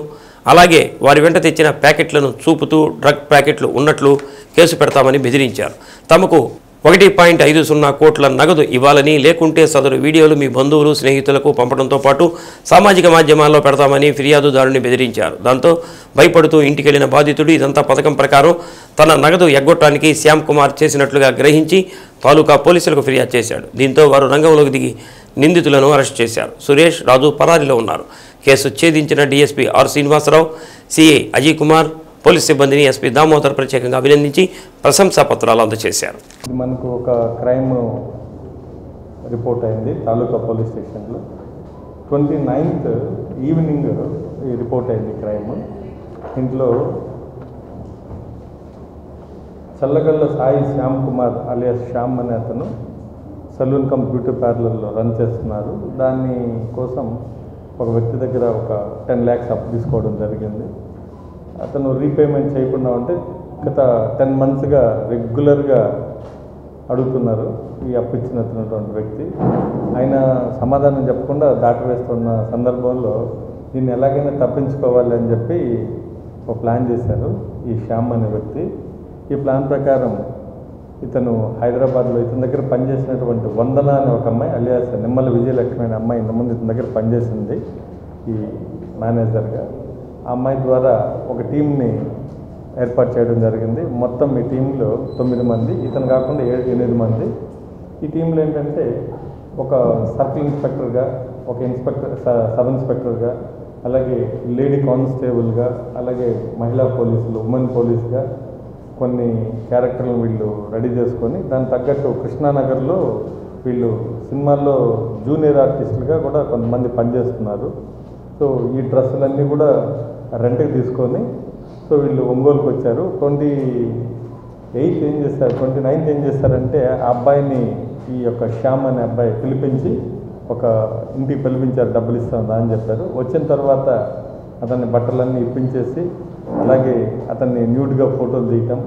అలాగే వారి వెంట తెచ్చిన ప్యాకెట్లను చూపుతూ డ్రగ్ ప్యాకెట్లు ఉన్నట్లు కేసు పెడతామని బెదిరించారు. తమకు 1.50 కోట్ల నగదు ఇవ్వాలని, లేకుంటే సదరు వీడియోలు మీ బంధువులు, స్నేహితులకు పంపడంతో పాటు సామాజిక మాధ్యమాల్లో పెడతామని ఫిర్యాదుదారుని బెదిరించారు. దాంతో భయపడుతూ ఇంటికెళ్లిన బాధితుడు ఇదంతా పథకం ప్రకారం తన నగదు ఎగ్గొట్టడానికి శ్యామ్ కుమార్ చేసినట్లుగా గ్రహించి తాలూకా పోలీసులకు ఫిర్యాదు చేశాడు. దీంతో వారు రంగంలోకి దిగి నిందితులను అరెస్ట్ చేశారు. సురేష్, రాజు పరారీలో ఉన్నారు. కేసు ఛేదించిన DSP R Srinivasarao, CI Ajay Kumar, police సిబ్బందిని ఎస్పీ దామోదర్ ప్రత్యేకంగా అభినందించి ప్రశంసా పత్రాలు అందజేశారు. మనకు ఒక క్రైమ్ రిపోర్ట్ అయింది తాలూకా పోలీస్ స్టేషన్లో. 29th ఈవినింగ్ ఈ రిపోర్ట్ అయింది క్రైమ్. ఇంట్లో చల్లగల్ల సాయి శ్యామ్ కుమార్ అలియాస్ శ్యామ్ అనే అతను సలూన్ కమ్ బ్యూటీ పార్లర్లో రన్ చేస్తున్నారు. దాని కోసం ఒక వ్యక్తి దగ్గర ఒక 10 lakhs అప్పు తీసుకోవడం జరిగింది. అతను రీపేమెంట్ చేయకుండా ఉంటే గత 10 monthsగా రెగ్యులర్గా అడుగుతున్నారు ఈ అప్పు ఇచ్చినటువంటి వ్యక్తి. ఆయన సమాధానం చెప్పకుండా దాటివేస్తున్న సందర్భంలో దీన్ని ఎలాగైనా తప్పించుకోవాలి అని చెప్పి ఒక ప్లాన్ చేశారు ఈ శ్యామ్ అనే వ్యక్తి. ఈ ప్లాన్ ప్రకారం ఇతను హైదరాబాద్లో ఇతని దగ్గర పనిచేసినటువంటి వందన అనే ఒక అమ్మాయి అలియాస్ నిమ్మల విజయలక్ష్మి అనే అమ్మాయి ఇంతకుముందు ఇతని దగ్గర పనిచేసింది ఈ మేనేజర్గా. ఆ అమ్మాయి ద్వారా ఒక టీంని ఏర్పాటు చేయడం జరిగింది. మొత్తం ఈ టీంలో 9 మంది, ఇతను కాకుండా 8 మంది. ఈ టీంలో ఏంటంటే ఒక సర్కిల్ ఇన్స్పెక్టర్గా, ఒక ఇన్స్పెక్టర్, సబ్ ఇన్స్పెక్టర్గా, అలాగే లేడీ కానిస్టేబుల్గా, అలాగే మహిళా పోలీసులు, ఉమెన్ పోలీస్గా కొన్ని క్యారెక్టర్లు వీళ్ళు రెడీ చేసుకొని దాని తగ్గట్టు కృష్ణానగర్లో వీళ్ళు సినిమాల్లో జూనియర్ ఆర్టిస్టులుగా కూడా కొంతమంది పనిచేస్తున్నారు. సో ఈ డ్రెస్సులన్నీ కూడా రెంట్కి తీసుకొని సో వీళ్ళు ఒంగోలుకు వచ్చారు. 8th ఏం చేస్తారు, 29th ఏం చేస్తారంటే ఆ అబ్బాయిని, ఈ యొక్క శ్యామ్ అనే అబ్బాయి పిలిపించి ఒక ఇంటికి పిలిపించారు, డబ్బులు ఇస్తాం అని చెప్పారు. వచ్చిన తర్వాత అతన్ని బట్టలన్నీ ఇప్పించేసి అలాగే అతన్ని న్యూడ్గా ఫోటోలు తీయటం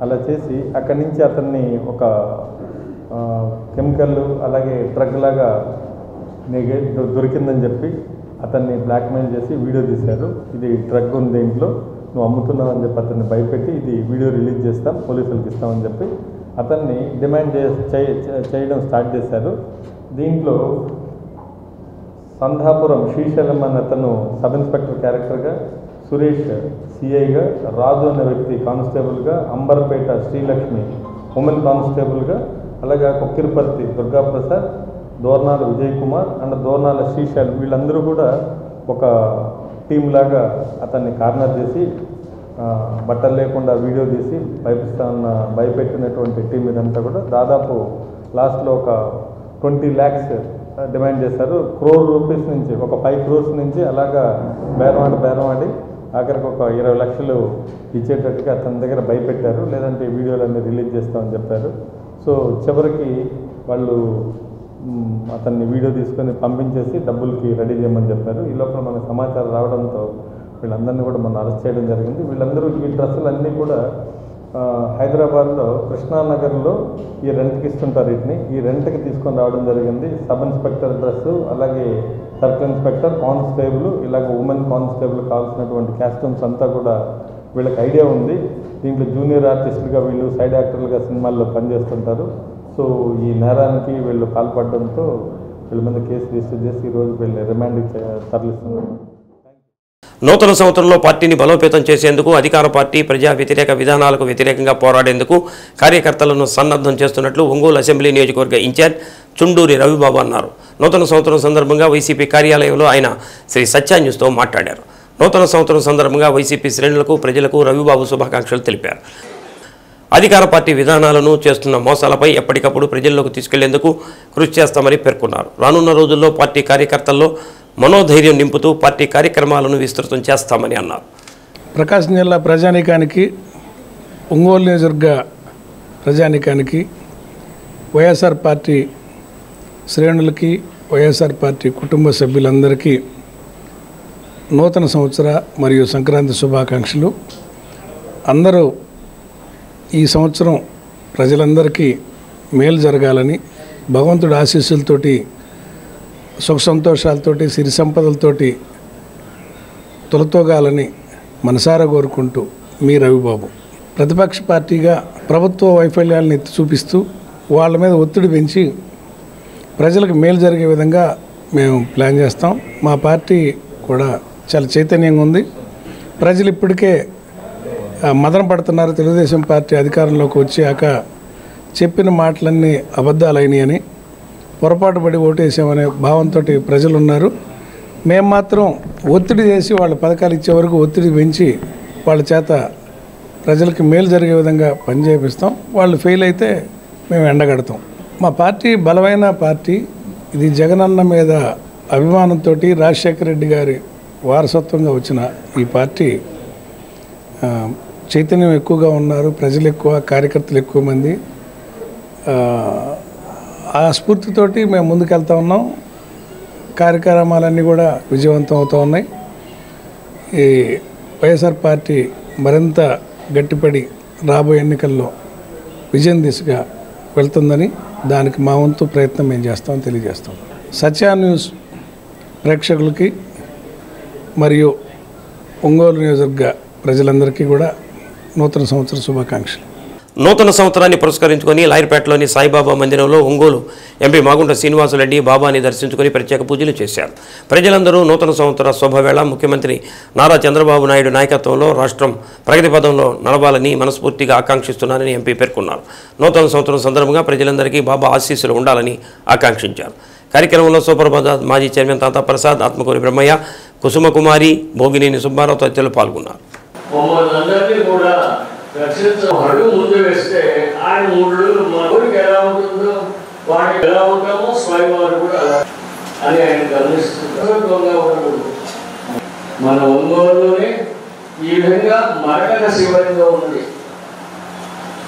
అలా చేసి అక్కడి నుంచి అతన్ని ఒక కెమికల్ అలాగే డ్రగ్ లాగా దొరికిందని చెప్పి అతన్ని బ్లాక్మెయిల్ చేసి వీడియో తీశారు. ఇది డ్రగ్ ఉంది దీంట్లో, నువ్వు అమ్ముతున్నావు అని చెప్పి అతన్ని భయపెట్టి ఇది వీడియో రిలీజ్ చేస్తాం, పోలీసులకు ఇస్తామని చెప్పి అతన్ని డిమాండ్ చేయడం స్టార్ట్ చేశారు. దీంట్లో సంధాపురం శ్రీశైలం అనే అతను సబ్ ఇన్స్పెక్టర్ క్యారెక్టర్గా, సురేష్ సిఐగా, రాజు అనే వ్యక్తి కానిస్టేబుల్గా, అంబర్పేట శ్రీలక్ష్మి ఉమెన్ కానిస్టేబుల్గా, అలాగే కొక్కిరిపర్తి దుర్గాప్రసాద్, దోర్నాల విజయ్ కుమార్ అండ్ దోర్నాల శ్రీశైలం వీళ్ళందరూ కూడా ఒక టీం లాగా అతన్ని కార్నర్ చేసి బట్టలు లేకుండా వీడియో తీసి భయపెట్టినటువంటి టీం ఇదంతా కూడా దాదాపు లాస్ట్లో ఒక 20 lakhs డిమాండ్ చేశారు. crore rupees నుంచి ఒక 5 crores నుంచి అలాగా బేరమాడి ఆఖరికి ఒక 20 లక్షలు ఇచ్చేటట్టుగా అతని దగ్గర భయపెట్టారు, లేదంటే వీడియోలన్నీ రిలీజ్ చేస్తామని చెప్పారు. సో చివరికి వాళ్ళు అతన్ని వీడియో తీసుకొని పంపించేసి డబ్బులకి రెడీ చేయమని చెప్పారు. ఈ లోపల మనకు సమాచారం రావడంతో వీళ్ళందరినీ కూడా మనం అరెస్ట్ చేయడం జరిగింది. వీళ్ళందరూ ఈ డ్రెస్సులన్నీ కూడా హైదరాబాద్లో కృష్ణానగర్లో ఈ రెంట్కి ఇస్తుంటారు. వీటిని ఈ రెంట్కి తీసుకొని రావడం జరిగింది. సబ్ ఇన్స్పెక్టర్ డ్రెస్సు, అలాగే సర్కిల్ ఇన్స్పెక్టర్, కానిస్టేబుల్, ఇలాగ ఉమెన్ కానిస్టేబుల్ కావాల్సినటువంటి కాస్ట్యూమ్స్ అంతా కూడా వీళ్ళకి ఐడియా ఉంది. దీంట్లో జూనియర్ ఆర్టిస్టులుగా వీళ్ళు సైడ్ యాక్టర్లుగా సినిమాల్లో పనిచేస్తుంటారు. సో ఈ నేరానికి వీళ్ళు పాల్పడడంతో వీళ్ళ మీద కేసు రిజిస్టర్ చేసి ఈరోజు వీళ్ళు రిమాండ్కి తరలిస్తున్నారు. నూతన సంవత్సరంలో పార్టీని బలోపేతం చేసేందుకు అధికార పార్టీ ప్రజా వ్యతిరేక విధానాలకు వ్యతిరేకంగా పోరాడేందుకు కార్యకర్తలను సన్నద్ధం చేస్తున్నట్లు ఒంగోలు అసెంబ్లీ నియోజకవర్గ ఇన్ఛార్జ్ చుండూరి రవిబాబు అన్నారు. నూతన సంవత్సరం సందర్భంగా వైసీపీ కార్యాలయంలో ఆయన శ్రీ సత్య న్యూస్తో మాట్లాడారు. నూతన సంవత్సరం సందర్భంగా వైసీపీ శ్రేణులకు ప్రజలకు రవిబాబు శుభాకాంక్షలు తెలిపారు. అధికార పార్టీ విధానాలను చేస్తున్న మోసాలపై ఎప్పటికప్పుడు ప్రజల్లోకి తీసుకెళ్లేందుకు కృషి చేస్తామని పేర్కొన్నారు. రానున్న రోజుల్లో పార్టీ కార్యకర్తల్లో మనోధైర్యం నింపుతూ పార్టీ కార్యక్రమాలను విస్తృతం చేస్తామని అన్నారు. ప్రకాశం జిల్లా ప్రజానీకానికి, ఒంగోలు నియోజకవర్గ ప్రజానీకానికి, వైఎస్ఆర్ పార్టీ శ్రేణులకి, వైఎస్ఆర్ పార్టీ కుటుంబ సభ్యులందరికీ నూతన సంవత్సర మరియు సంక్రాంతి శుభాకాంక్షలు. అందరూ ఈ సంవత్సరం ప్రజలందరికీ మేలు జరగాలని, భగవంతుడి ఆశీస్సులతోటి, సుఖ సంతోషాలతోటి, సిరి సంపదలతోటి తొలతోగాలని మనసారా కోరుకుంటూ మీ రవిబాబు. ప్రతిపక్ష పార్టీగా ప్రభుత్వ వైఫల్యాలను ఎత్తి చూపిస్తూ వాళ్ళ మీద ఒత్తిడి పెంచి ప్రజలకు మేలు జరిగే విధంగా మేము ప్లాన్ చేస్తాం. మా పార్టీ కూడా చాలా చైతన్యంగా ఉంది. ప్రజలు ఇప్పటికే మదన పడుతున్నారు. తెలుగుదేశం పార్టీ అధికారంలోకి వచ్చాక చెప్పిన మాటలన్నీ అబద్ధాలైనవి అని, పొరపాటు పడి ఓటేసామనే భావంతో ప్రజలు ఉన్నారు. మేము మాత్రం ఒత్తిడి చేసి వాళ్ళ పథకాలు ఇచ్చే వరకు ఒత్తిడి పెంచి వాళ్ళ చేత ప్రజలకు మేలు జరిగే విధంగా పనిచేపిస్తాం. వాళ్ళు ఫెయిల్ అయితే మేము ఎండగడతాం. మా పార్టీ బలమైన పార్టీ. ఇది జగనన్న మీద అభిమానంతో రాజశేఖర రెడ్డి గారి వారసత్వంగా వచ్చిన ఈ పార్టీ చైతన్యం ఎక్కువగా ఉన్నారు. ప్రజలు ఎక్కువ, కార్యకర్తలు ఎక్కువ మంది. ఆ స్ఫూర్తితోటి మేము ముందుకెళ్తా ఉన్నాం. కార్యక్రమాలన్నీ కూడా విజయవంతం అవుతూ ఉన్నాయి. ఈ వైఎస్ఆర్ పార్టీ మరింత గట్టిపడి రాబోయే ఎన్నికల్లో విజయం దిశగా వెళ్తుందని, దానికి మా వంతు ప్రయత్నం మేము చేస్తామని తెలియజేస్తాం. సత్య న్యూస్ ప్రేక్షకులకి మరియు ఒంగోలు నియోజకవర్గ ప్రజలందరికీ కూడా నూతన సంవత్సర శుభాకాంక్షలు. నూతన సంవత్సరాన్ని పురస్కరించుకొని లాయర్పేటలోని సాయిబాబా మందిరంలో ఒంగోలు ఎంపీ మాగుంట శ్రీనివాసరెడ్డి బాబాని దర్శించుకొని ప్రత్యేక పూజలు చేశారు. ప్రజలందరూ నూతన సంవత్సర శుభవేళ ముఖ్యమంత్రి నారా చంద్రబాబు నాయుడు నాయకత్వంలో రాష్ట్రం ప్రగతి పదంలో నడవాలని మనస్ఫూర్తిగా ఆకాంక్షిస్తున్నానని ఎంపీ పేర్కొన్నారు. నూతన సంవత్సరం సందర్భంగా ప్రజలందరికీ బాబా ఆశీస్సులు ఉండాలని ఆకాంక్షించారు. కార్యక్రమంలో సూపర్బజార్ మాజీ చైర్మన్ తాతా ప్రసాద్, ఆత్మకూరి బ్రహ్మయ్య, కుసుమకుమారి, భోగినేని సుబ్బారావు తదితరులు పాల్గొన్నారు. అడుగు ముందు వేస్తే ఆయన మూడు మా ఊరికి ఎలా ఉంటుందో వాడికి ఎలా ఉంటామో స్వయంవారు కూడా అలా అని ఆయన గమనిస్తుండగా ఉండకూడదు. మన ఒంగోలులోనే ఈ విధంగా మరకత శివలింగం ఉంది.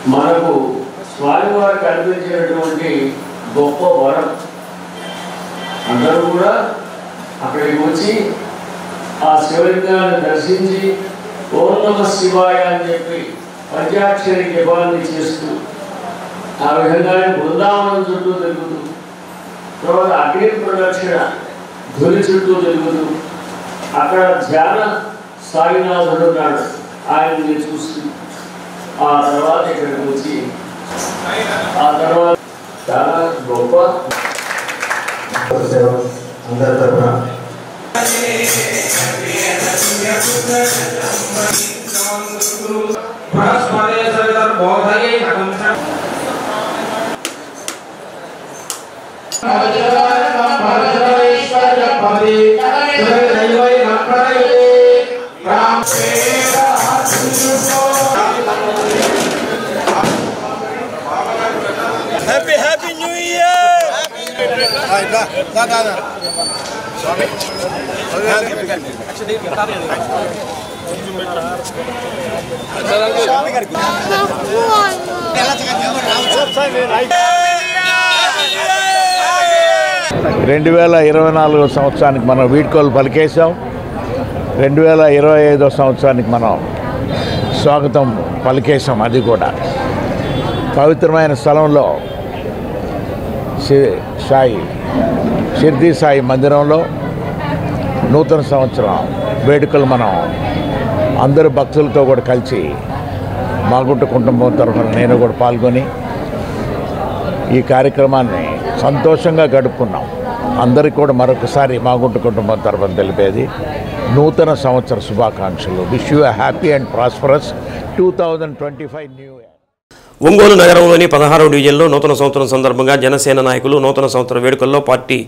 మనకు స్వామివారు కల్పించినటువంటి గొప్ప వరం. అందరూ కూడా అక్కడికి వచ్చి ఆ శివలింగాన్ని దర్శించి ఓం నమః శివాయ అని చెప్పి పంచాక్షరి జపాన్ని చేస్తూ ఆ విధంగానే బృందావనం చుట్టూ తిరుగుతూ తర్వాత అగ్ని ప్రదక్షిణ ధ్వని చుట్టూ తిరుగుతూ అక్కడ ధ్యాన సాయినాథుడు ఉన్నాడు, ఆయన్ని చూస్తూ ఆ తర్వాత ఇక్కడికి వచ్చి ఆ తర్వాత చాలా గొప్ప అందరి తరఫున Happy New Year! రెండు 2024 సంవత్సరానికి మనం వీడ్కోలు పలికేసాం. 2025 సంవత్సరానికి మనం స్వాగతం పలికేసాం. అది కూడా పవిత్రమైన స్థలంలో షిర్డీ సాయి మందిరంలో నూతన సంవత్సరం వేడుకలు మనం అందరు భక్తులతో కూడా కలిసి మాగుంట కుటుంబం తరఫున నేను కూడా పాల్గొని ఈ కార్యక్రమాన్ని సంతోషంగా గడుపుకున్నాం. అందరికీ కూడా మరొకసారి మాగుంట కుటుంబం తరఫున తెలిపేది నూతన సంవత్సర శుభాకాంక్షలు. Wish you happy and prosperous 2025 new year. Ongole నగరంలోని 16వ డివిజన్లో నూతన సంవత్సరం సందర్భంగా జనసేన నాయకులు నూతన సంవత్సర వేడుకల్లో పార్టీ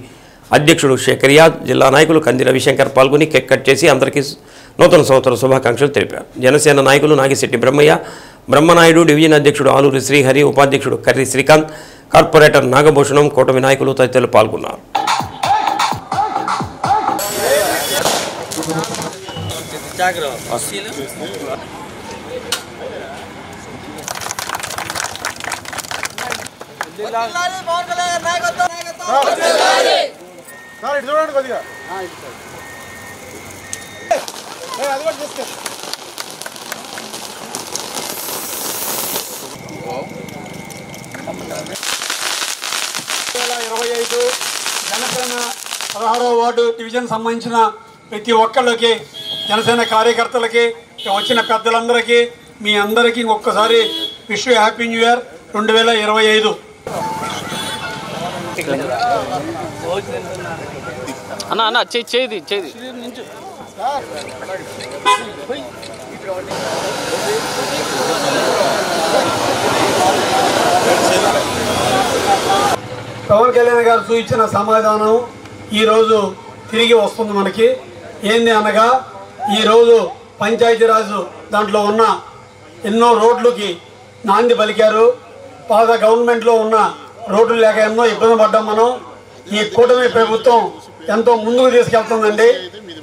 అధ్యక్షుడు షేక్ రియాజ్, జిల్లా నాయకులు కంది రవిశంకర్ పాల్గొని కేక్ కట్ చేసి అందరికీ నూతన సంవత్సర శుభాకాంక్షలు తెలిపారు. జనసేన నాయకులు నాగిశెట్టి బ్రహ్మయ్య, బ్రహ్మనాయుడు, డివిజన్ అధ్యక్షుడు ఆలూరి శ్రీహరి, ఉపాధ్యక్షుడు కర్రి శ్రీకాంత్, కార్పొరేటర్ నాగభూషణం, కూటమి నాయకులు తదితరులు పాల్గొన్నారు. చూడండి కొద్దిగా అది కూడా చూస్తే 2025 జనసేన 16వ వార్డు డివిజన్ సంబంధించిన ప్రతి ఒక్కళ్ళకి, జనసేన కార్యకర్తలకి, వచ్చిన పెద్దలందరికీ, మీ అందరికీ ఒక్కసారి wish you happy new year 2025. అన్న అన్న చేది పవన్ కళ్యాణ్ గారు చూపించిన సమాధానం ఈరోజు తిరిగి వస్తుంది మనకి. ఏంది అనగా ఈరోజు పంచాయతీరాజు దాంట్లో ఉన్న ఎన్నో రోడ్లకి నాంది పలికారు. పాత గవర్నమెంట్లో ఉన్న రోడ్లు లేక ఎన్నో ఇబ్బంది పడ్డాం మనం. ఈ కూటమి ప్రభుత్వం ఎంతో ముందుకు తీసుకెళ్తుందండి.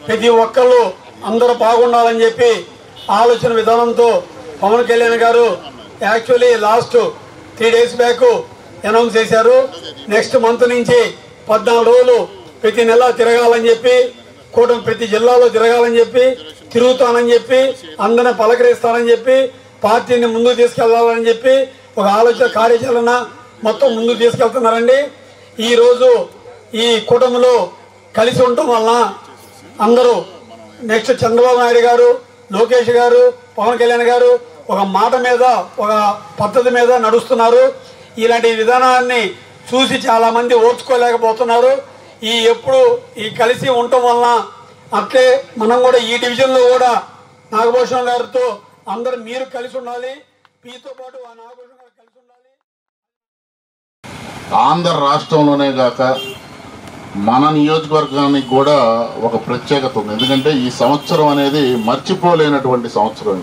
ప్రతి ఒక్కళ్ళు అందరూ బాగుండాలని చెప్పి ఆలోచన విధానంతో పవన్ కళ్యాణ్ గారు actually last 3 days back announce చేశారు. నెక్స్ట్ మంత్ నుంచి 14 రోజులు ప్రతి నెల తిరగాలని చెప్పి, కూటమి ప్రతి జిల్లాలో తిరగాలని చెప్పి, తిరుగుతానని చెప్పి, అందరిని పలకరిస్తానని చెప్పి, పార్టీని ముందుకు తీసుకెళ్లాలని చెప్పి ఒక ఆలోచన కార్యాచరణ మొత్తం ముందుకు తీసుకెళ్తున్నారండి. ఈరోజు ఈ కూటమిలో కలిసి ఉండటం వలన అందరూ నెక్స్ట్ చంద్రబాబు నాయుడు గారు, లోకేష్ గారు, పవన్ కళ్యాణ్ గారు ఒక మాట మీద, ఒక పద్ధతి మీద నడుస్తున్నారు. ఇలాంటి విధానాన్ని చూసి చాలామంది ఓర్చుకోలేకపోతున్నారు. ఎప్పుడు ఈ కలిసి ఉండటం వలన అట్లే మనం కూడా ఈ డివిజన్లో కూడా నాగభూషణం గారితో అందరూ మీరు కలిసి ఉండాలి, మీతో పాటు ఆ నాగభూషణం గారు కలిసి ఉండాలి. ఆంధ్ర రాష్ట్రంలోనే కాక మన నియోజకవర్గానికి కూడా ఒక ప్రత్యేకత ఉంది. ఎందుకంటే ఈ సంవత్సరం అనేది మర్చిపోలేనటువంటి సంవత్సరం.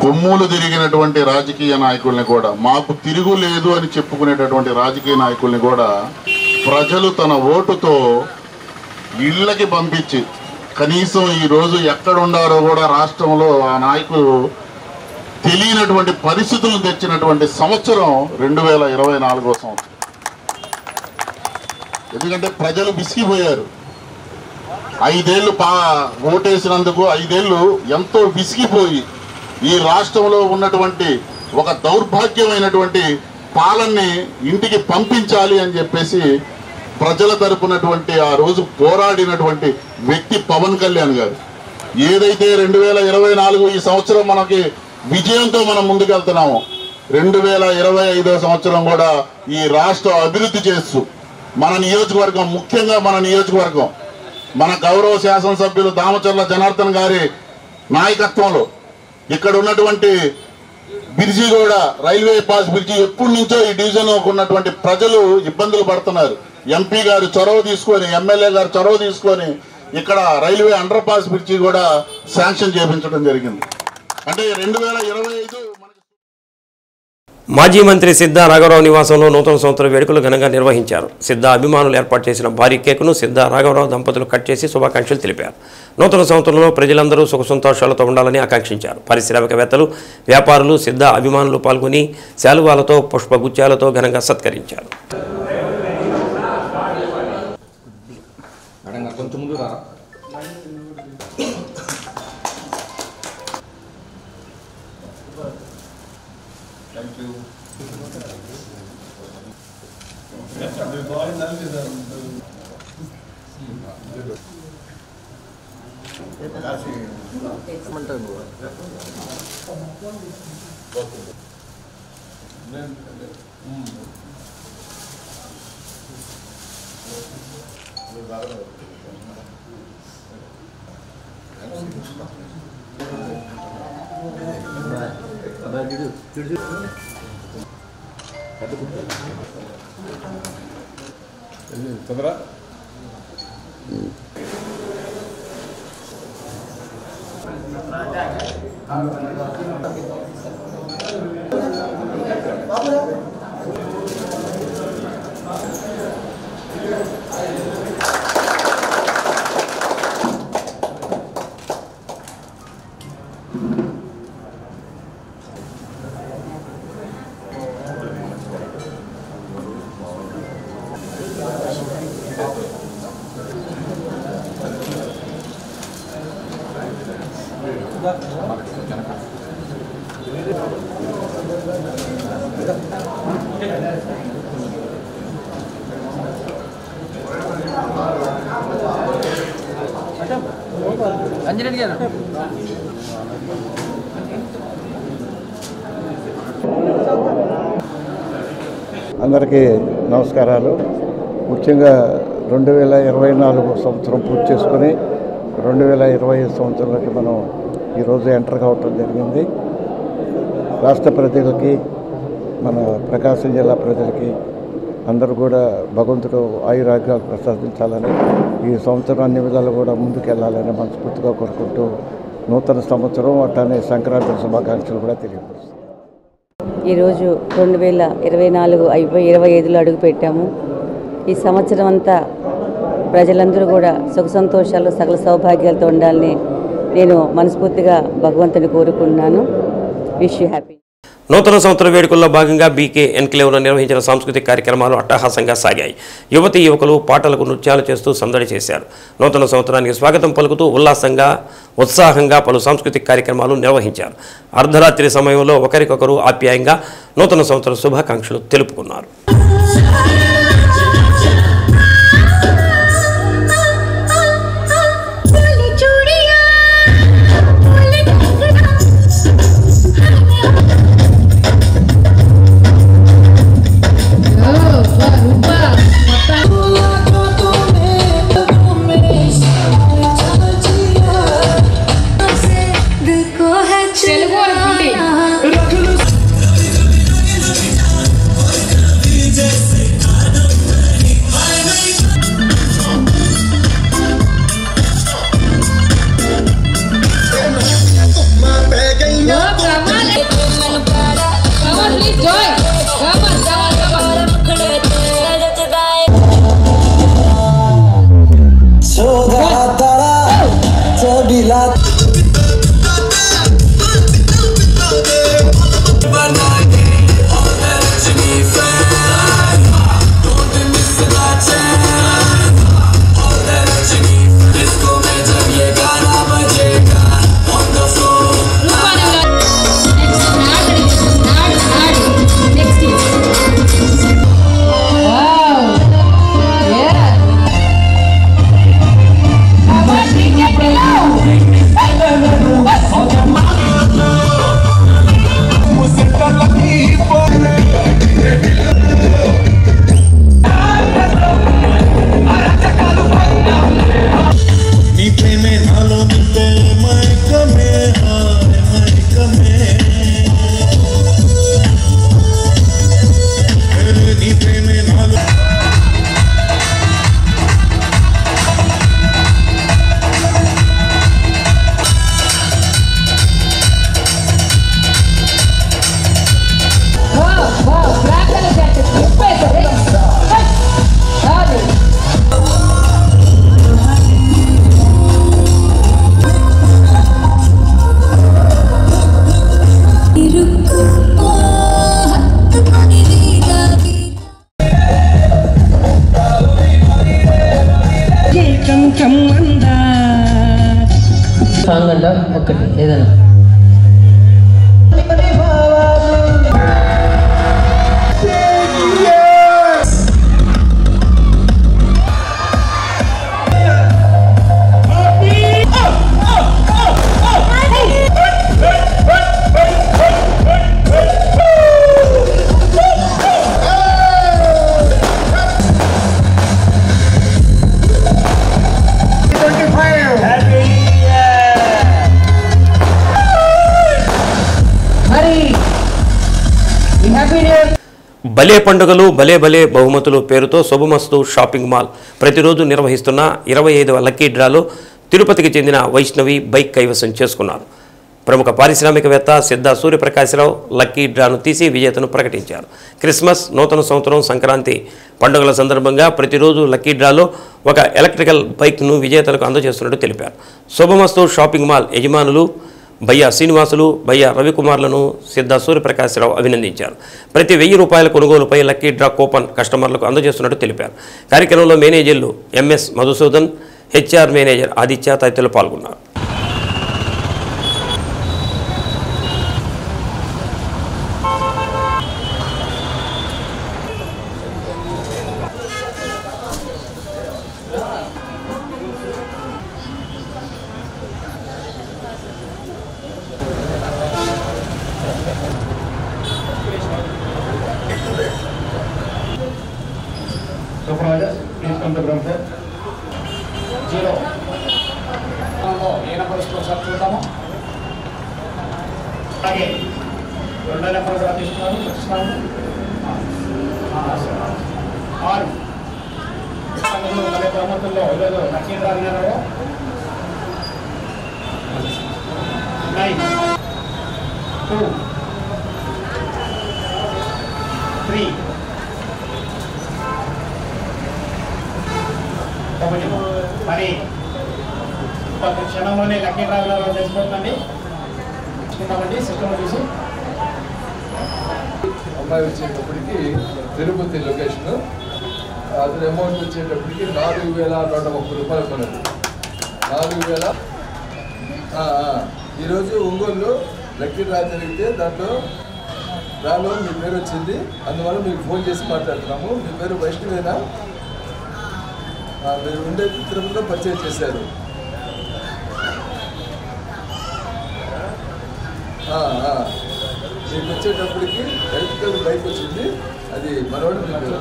కొమ్ములు తిరిగినటువంటి రాజకీయ నాయకుల్ని కూడా, మాకు తిరుగులేదు అని చెప్పుకునేటటువంటి రాజకీయ నాయకుల్ని కూడా ప్రజలు తన ఓటుతో ఇళ్ళకి పంపించి, కనీసం ఈరోజు ఎక్కడుండారో కూడా రాష్ట్రంలో ఆ నాయకులు తెలియనటువంటి పరిస్థితులు తెచ్చినటువంటి సంవత్సరం 2024 సంవత్సరం. ఎందుకంటే ప్రజలు విసిగిపోయారు. 5 ఏళ్ళు ఓటేసినందుకు 5 ఏళ్ళు ఎంతో విసిగిపోయి ఈ రాష్ట్రంలో ఉన్నటువంటి ఒక దౌర్భాగ్యమైనటువంటి పాలనని ఇంటికి పంపించాలి అని చెప్పేసి ప్రజల తరపునటువంటి ఆ రోజు పోరాడినటువంటి వ్యక్తి పవన్ కళ్యాణ్ గారు. ఏదైతే 2024 ఈ సంవత్సరం మనకి విజయంతో మనం ముందుకెళ్తున్నాము, 2025 సంవత్సరం కూడా ఈ రాష్ట్రం అభివృద్ధి చేస్తూ మన నియోజకవర్గం, ముఖ్యంగా మన నియోజకవర్గం, మన గౌరవ శాసనసభ్యులు దామచర్ల జనార్దన్ గారి నాయకత్వంలో ఇక్కడ ఉన్నటువంటి బ్రిడ్జి కూడా రైల్వే పాస్ బ్రిడ్జి ఎప్పటి నుంచో ఈ డివిజన్ ఉన్నటువంటి ప్రజలు ఇబ్బందులు పడుతున్నారు. ఎంపీ గారు చొరవ తీసుకొని, ఎమ్మెల్యే గారు చొరవ తీసుకొని ఇక్కడ రైల్వే అండర్ పాస్ బ్రిడ్జి కూడా శాంక్షన్ చేయించడం జరిగింది. అంటే 2025 మాజీ మంత్రి సిద్ధా రాఘవరావు నివాసంలో నూతన సంవత్సర వేడుకలు ఘనంగా నిర్వహించారు. సిద్ధా అభిమానులు ఏర్పాటు చేసిన భారీ కేకును సిద్ధా రాఘవరావు దంపతులు కట్ చేసి శుభాకాంక్షలు తెలిపారు. నూతన సంవత్సరంలో ప్రజలందరూ సుఖ సంతోషాలతో ఉండాలని ఆకాంక్షించారు. పారిశ్రామికవేత్తలు, వ్యాపారులు, సిద్ధా అభిమానులు పాల్గొని శాలువాలతో, పుష్పగుచ్చాలతో ఘనంగా సత్కరించారు. అందరికీ నమస్కారాలు. ముఖ్యంగా 2024 సంవత్సరం పూర్తి చేసుకుని 2025 సంవత్సరంలోకి మనం ఈరోజు ఎంటర్ కావటం జరిగింది. రాష్ట్ర ప్రజలకి, మన ప్రకాశం జిల్లా ప్రజలకి అందరూ కూడా భగవంతుడు ఆయురాగ్యాలు ప్రసాదించాలని, ఈ సంవత్సరం అన్ని విధాలు కూడా ముందుకెళ్లాలని మనస్ఫూర్తిగా కోరుకుంటూ నూతన సంవత్సరం అట్లానే సంక్రాంతి శుభాకాంక్షలు కూడా తెలియపరుస్తాం. ఈరోజు 2024 అయిపోయి 25లో అడుగుపెట్టాము. ఈ సంవత్సరం అంతా ప్రజలందరూ కూడా సుఖ సంతోషాలు, సకల సౌభాగ్యాలతో ఉండాలని నేను మనస్ఫూర్తిగా భగవంతుని కోరుకుంటున్నాను. Wish you happy. నూతన సంవత్సర వేడుకల్లో భాగంగా బీకే ఎన్క్లేవ్లో నిర్వహించిన సాంస్కృతిక కార్యక్రమాలు అట్టహాసంగా సాగాయి. యువతీ యువకులు పాటలకు నృత్యాలు చేస్తూ సందడి చేశారు. నూతన సంవత్సరానికి స్వాగతం పలుకుతూ ఉత్సాహంగా పలు సాంస్కృతిక కార్యక్రమాలు నిర్వహించారు. అర్ధరాత్రి సమయంలో ఒకరికొకరు ఆప్యాయంగా నూతన సంవత్సర శుభాకాంక్షలు తెలుపుకున్నారు. సాంగ్ అంట ఒకటి ఏదైనా భలే పండుగలు భలే భలే బహుమతులు పేరుతో శుభమస్తు షాపింగ్ మాల్ ప్రతిరోజు నిర్వహిస్తున్న 25వ లక్కీ డ్రాలో తిరుపతికి చెందిన వైష్ణవి బైక్ కైవసం చేసుకున్నారు. ప్రముఖ పారిశ్రామికవేత్త సిద్ధ సూర్యప్రకాశరావు లక్కీ డ్రాను తీసి విజేతను ప్రకటించారు. క్రిస్మస్, నూతన సంవత్సరం, సంక్రాంతి పండుగల సందర్భంగా ప్రతిరోజు లక్కీ డ్రాలో ఒక ఎలక్ట్రికల్ బైక్ను విజేతలకు అందజేస్తున్నట్టు తెలిపారు. శుభమస్తు షాపింగ్ మాల్ యజమానులు భయ్య శ్రీనివాసులు, భయ్య రవికుమార్లను సిద్ధ సూర్యప్రకాశరావు అభినందించారు. ప్రతి 1000 రూపాయల కొనుగోలుపై లక్కీ డ్రా కూపన్ కస్టమర్లకు అందజేస్తున్నట్టు తెలిపారు. కార్యక్రమంలో మేనేజర్లు MS Madhusudan, HR manager Aditya తదితరులు పాల్గొన్నారు. Supervisors, please come to ground floor. 0. A number వస్తుందో ఒకసారి చూద్దాము. అలాగే 2వ నెంబర్ కూడా తీసుకున్నాము. 6. సంఘంలో మళ్ళీ బహుమతుల్లో ఈరోజు లక్కీ డ్రా విన్నారు. 9, 2, 3. మరి ఒక క్షణంలోనే లక్కీ డ్రాలో తెలిసిపోతుందండి. చూద్దామండి సిస్టమ్ చూసి. అమ్మాయి వచ్చేటప్పటికి తిరుపతి లొకేషన్, అతని అమౌంట్ వచ్చేటప్పటికి 4,130 రూపాయలు కొన్నది. 4,000. ఈరోజు ఒంగోలులో లక్కీ డ్రా జరిగితే దాంట్లో డ్రాలో మీ పేరు వచ్చింది. అందువల్ల మీకు ఫోన్ చేసి మాట్లాడుతున్నాము. మీ పేరు వైష్ణవేనా? మీరు ఉండే తిరుపతిలో పర్చేజ్ చేశారు. మీకు వచ్చేటప్పటికి ఎలక్ట్రికల్ బైక్ వచ్చింది. అది మనవాడు మీకు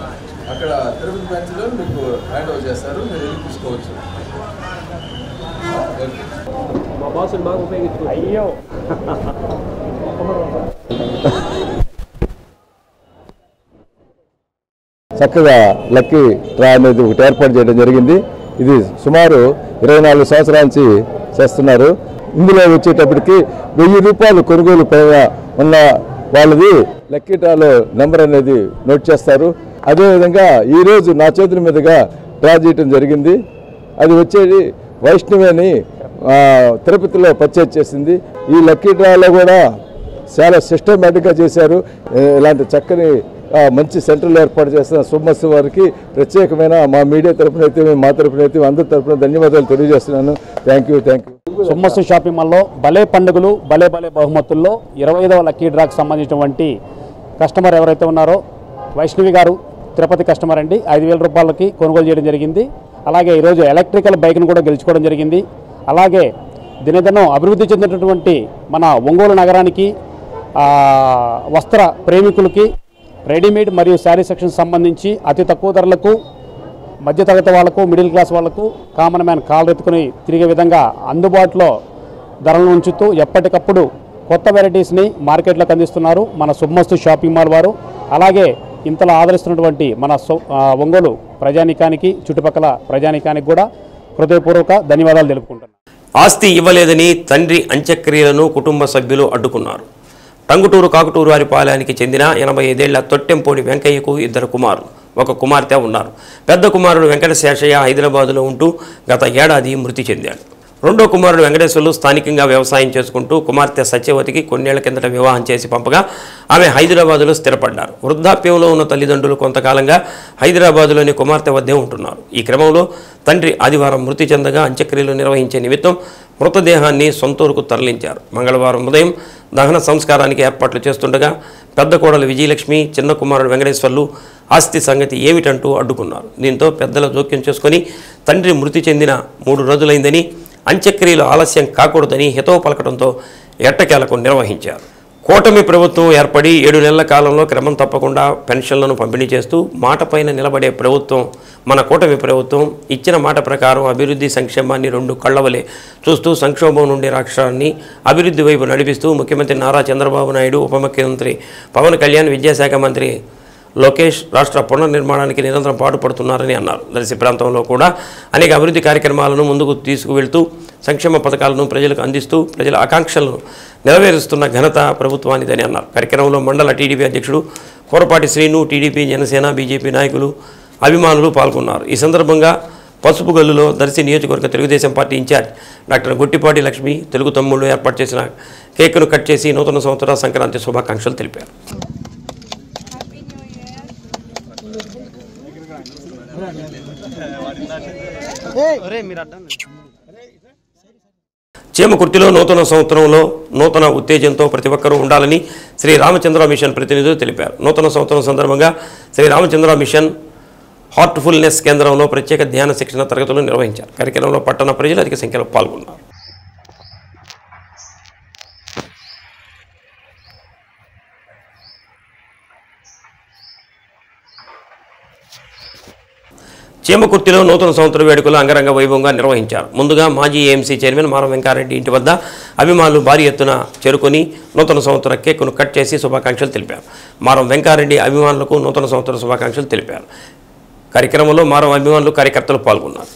అక్కడ తిరుపతి బ్రాంచ్లో మీకు హ్యాండ్ ఓవర్ చేస్తారు. మీరు వెళ్ళి తీసుకోవచ్చు. అయ్యో చక్కగా లక్కీ డ్రా అనేది ఒకటి ఏర్పాటు చేయడం జరిగింది. ఇది సుమారు 24 సంవత్సరాల నుంచి చేస్తున్నారు. ఇందులో వచ్చేటప్పటికి 1000 రూపాయలు కొనుగోలు పైగా ఉన్న వాళ్ళది లక్కీ డ్రాలో నెంబర్ అనేది నోట్ చేస్తారు. అదేవిధంగా ఈరోజు నా చేతుల మీదుగా డ్రా చేయడం జరిగింది. అది వచ్చేది వైష్ణవి అని తిరుపతిలో పర్చేజ్ చేసింది. ఈ లక్కీ డ్రాలో కూడా చాలా సిస్టమేటిక్గా చేశారు. ఇలాంటి చక్కని మంచి సెంటర్లు ఏర్పాటు చేస్తున్న శుభమస్తు వారికి ప్రత్యేకమైన మా మీడియా తరఫున అయితే మా తరఫున అయితే అందరి తరఫున ధన్యవాదాలు తెలియజేస్తున్నాను. Thank you. శుభమస్తు షాపింగ్ మాల్లో భలే పండుగలు భలే భలే బహుమతుల్లో 25వ లక్కీ డ్రాకి సంబంధించినటువంటి కస్టమర్ ఎవరైతే ఉన్నారో వైష్ణవి గారు తిరుపతి కస్టమర్ అండి. 5,000 రూపాయలకి కొనుగోలు చేయడం జరిగింది. అలాగే ఈరోజు ఎలక్ట్రికల్ బైక్ను కూడా గెలుచుకోవడం జరిగింది. అలాగే దినదినం అభివృద్ధి చెందినటువంటి మన ఒంగోలు నగరానికి వస్త్ర ప్రేమికులకి రెడీమేడ్ మరియు శారీ సెక్షన్ సంబంధించి అతి తక్కువ ధరలకు మధ్యతరగతి వాళ్లకు, మిడిల్ క్లాస్ వాళ్లకు, కామన్ మ్యాన్ కాళ్ళు ఎత్తుకుని తిరిగే విధంగా అందుబాటులో ధరలను ఉంచుతూ ఎప్పటికప్పుడు కొత్త వెరైటీస్ని మార్కెట్లోకి అందిస్తున్నారు మన శుభమస్తు షాపింగ్ మాల్ వారు. అలాగే ఇంతలో ఆదరిస్తున్నటువంటి మన ఒంగోలు ప్రజానీకానికి, చుట్టుపక్కల ప్రజానీకానికి కూడా హృదయపూర్వక ధన్యవాదాలు తెలుపుకుంటున్నాను. ఆస్తి ఇవ్వలేదని తండ్రి అంత్యక్రియలను కుటుంబ సభ్యులు అడ్డుకున్నారు. టంగుటూరు కాకుటూరు వారిపాలెనికి చెందిన 85 ఏళ్ల తొట్టెంపోడి వెంకయ్యకు 2 కుమారులు, 1 కుమార్తె ఉన్నారు. పెద్ద కుమారుడు వెంకట శేషయ్య హైదరాబాదులో ఉంటూ గత ఏడాది మృతి చెందాడు. రెండో కుమారుడు వెంకటేశ్వర్లు స్థానికంగా వ్యవసాయం చేసుకుంటూ కుమార్తె సత్యవతికి కొన్నేళ్ల కిందట వివాహం చేసి పంపగా ఆమె హైదరాబాదులో స్థిరపడ్డారు. వృద్ధాప్యంలో ఉన్న తల్లిదండ్రులు కొంతకాలంగా హైదరాబాదులోని కుమార్తె వద్దే ఉంటున్నారు. ఈ క్రమంలో తండ్రి ఆదివారం మృతి చెందగా అంత్యక్రియలు నిర్వహించే నిమిత్తం మృతదేహాన్ని సొంతూరుకు తరలించారు. మంగళవారం ఉదయం దహన సంస్కారానికి ఏర్పాట్లు చేస్తుండగా పెద్ద కోడలు విజయలక్ష్మి, చిన్న కుమారుడు వెంకటేశ్వర్లు ఆస్తి సంగతి ఏమిటంటూ అడ్డుకున్నారు. దీంతో పెద్దల జోక్యం చేసుకుని తండ్రి మృతి చెందిన 3 రోజులైందని, అంత్యక్రియలు ఆలస్యం కాకూడదని హితవు పలకడంతో ఎట్టకేలకు నిర్వహించారు. కూటమి ప్రభుత్వం ఏర్పడి 7 నెలల కాలంలో క్రమం తప్పకుండా పెన్షన్లను పంపిణీ చేస్తూ మాటపైన నిలబడే ప్రభుత్వం మన కూటమి ప్రభుత్వం. ఇచ్చిన మాట ప్రకారం అభివృద్ధి సంక్షేమాన్ని 2 కళ్లవలే చూస్తూ సంక్షోభం నుండి రాష్ట్రాన్ని అభివృద్ధి వైపు నడిపిస్తూ ముఖ్యమంత్రి నారా చంద్రబాబు నాయుడు, ఉప ముఖ్యమంత్రి పవన్ కళ్యాణ్, విద్యాశాఖ మంత్రి లోకేష్ రాష్ట్ర పునర్నిర్మాణానికి నిరంతరం పాటుపడుతున్నారని అన్నారు. దర్శి ప్రాంతంలో కూడా అనేక అభివృద్ధి కార్యక్రమాలను ముందుకు తీసుకువెళ్తూ సంక్షేమ పథకాలను ప్రజలకు అందిస్తూ ప్రజల ఆకాంక్షలను నెరవేరుస్తున్న ఘనత ప్రభుత్వానిదని అన్నారు. కార్యక్రమంలో మండల టీడీపీ అధ్యక్షుడు కోరపాటి శ్రీను, టీడీపీ, జనసేన, బీజేపీ నాయకులు, అభిమానులు పాల్గొన్నారు. ఈ సందర్భంగా పసుపు గల్లులో దర్శి నియోజకవర్గ Telugu Desam party in charge doctor Guttipati Lakshmi Telugu తమ్ముళ్ళు ఏర్పాటు చేసిన కేకును కట్ చేసి నూతన సంవత్సర సంక్రాంతి శుభాకాంక్షలు తెలిపారు. చేమకుర్తిలో నూతన సంవత్సరంలో నూతన ఉత్తేజంతో ప్రతి ఒక్కరూ ఉండాలని శ్రీ రామచంద్ర మిషన్ ప్రతినిధులు తెలిపారు. నూతన సంవత్సరం సందర్భంగా శ్రీ రామచంద్ర మిషన్ హార్ట్ఫుల్నెస్ కేంద్రంలో ప్రత్యేక ధ్యాన శిక్షణ తరగతులు నిర్వహించారు. కార్యక్రమంలో పట్టణ ప్రజలు అధిక సంఖ్యలో పాల్గొన్నారు. చేమకుర్తిలో నూతన సంవత్సర వేడుకలు అంగరంగ వైభవంగా నిర్వహించారు. ముందుగా మాజీ ఏఎంసీ చైర్మన్ మారం వెంకారెడ్డి ఇంటి వద్ద అభిమానులు భారీ ఎత్తున చేరుకొని నూతన సంవత్సర కేకును కట్ చేసి శుభాకాంక్షలు తెలిపారు. మారం వెంకారెడ్డి అభిమానులకు నూతన సంవత్సర శుభాకాంక్షలు తెలిపారు. కార్యక్రమంలో మారం అభిమానులు, కార్యకర్తలు పాల్గొన్నారు.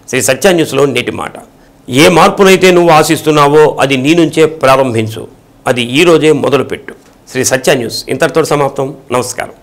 శ్రీ సత్య న్యూస్లో నేటి మాట. ఏ మార్పునైతే నువ్వు ఆశిస్తున్నావో అది నీ నుంచే ప్రారంభించు, అది ఈ రోజే మొదలుపెట్టు. శ్రీ సత్య న్యూస్ ఇంతటితో సమాప్తం. నమస్కారం.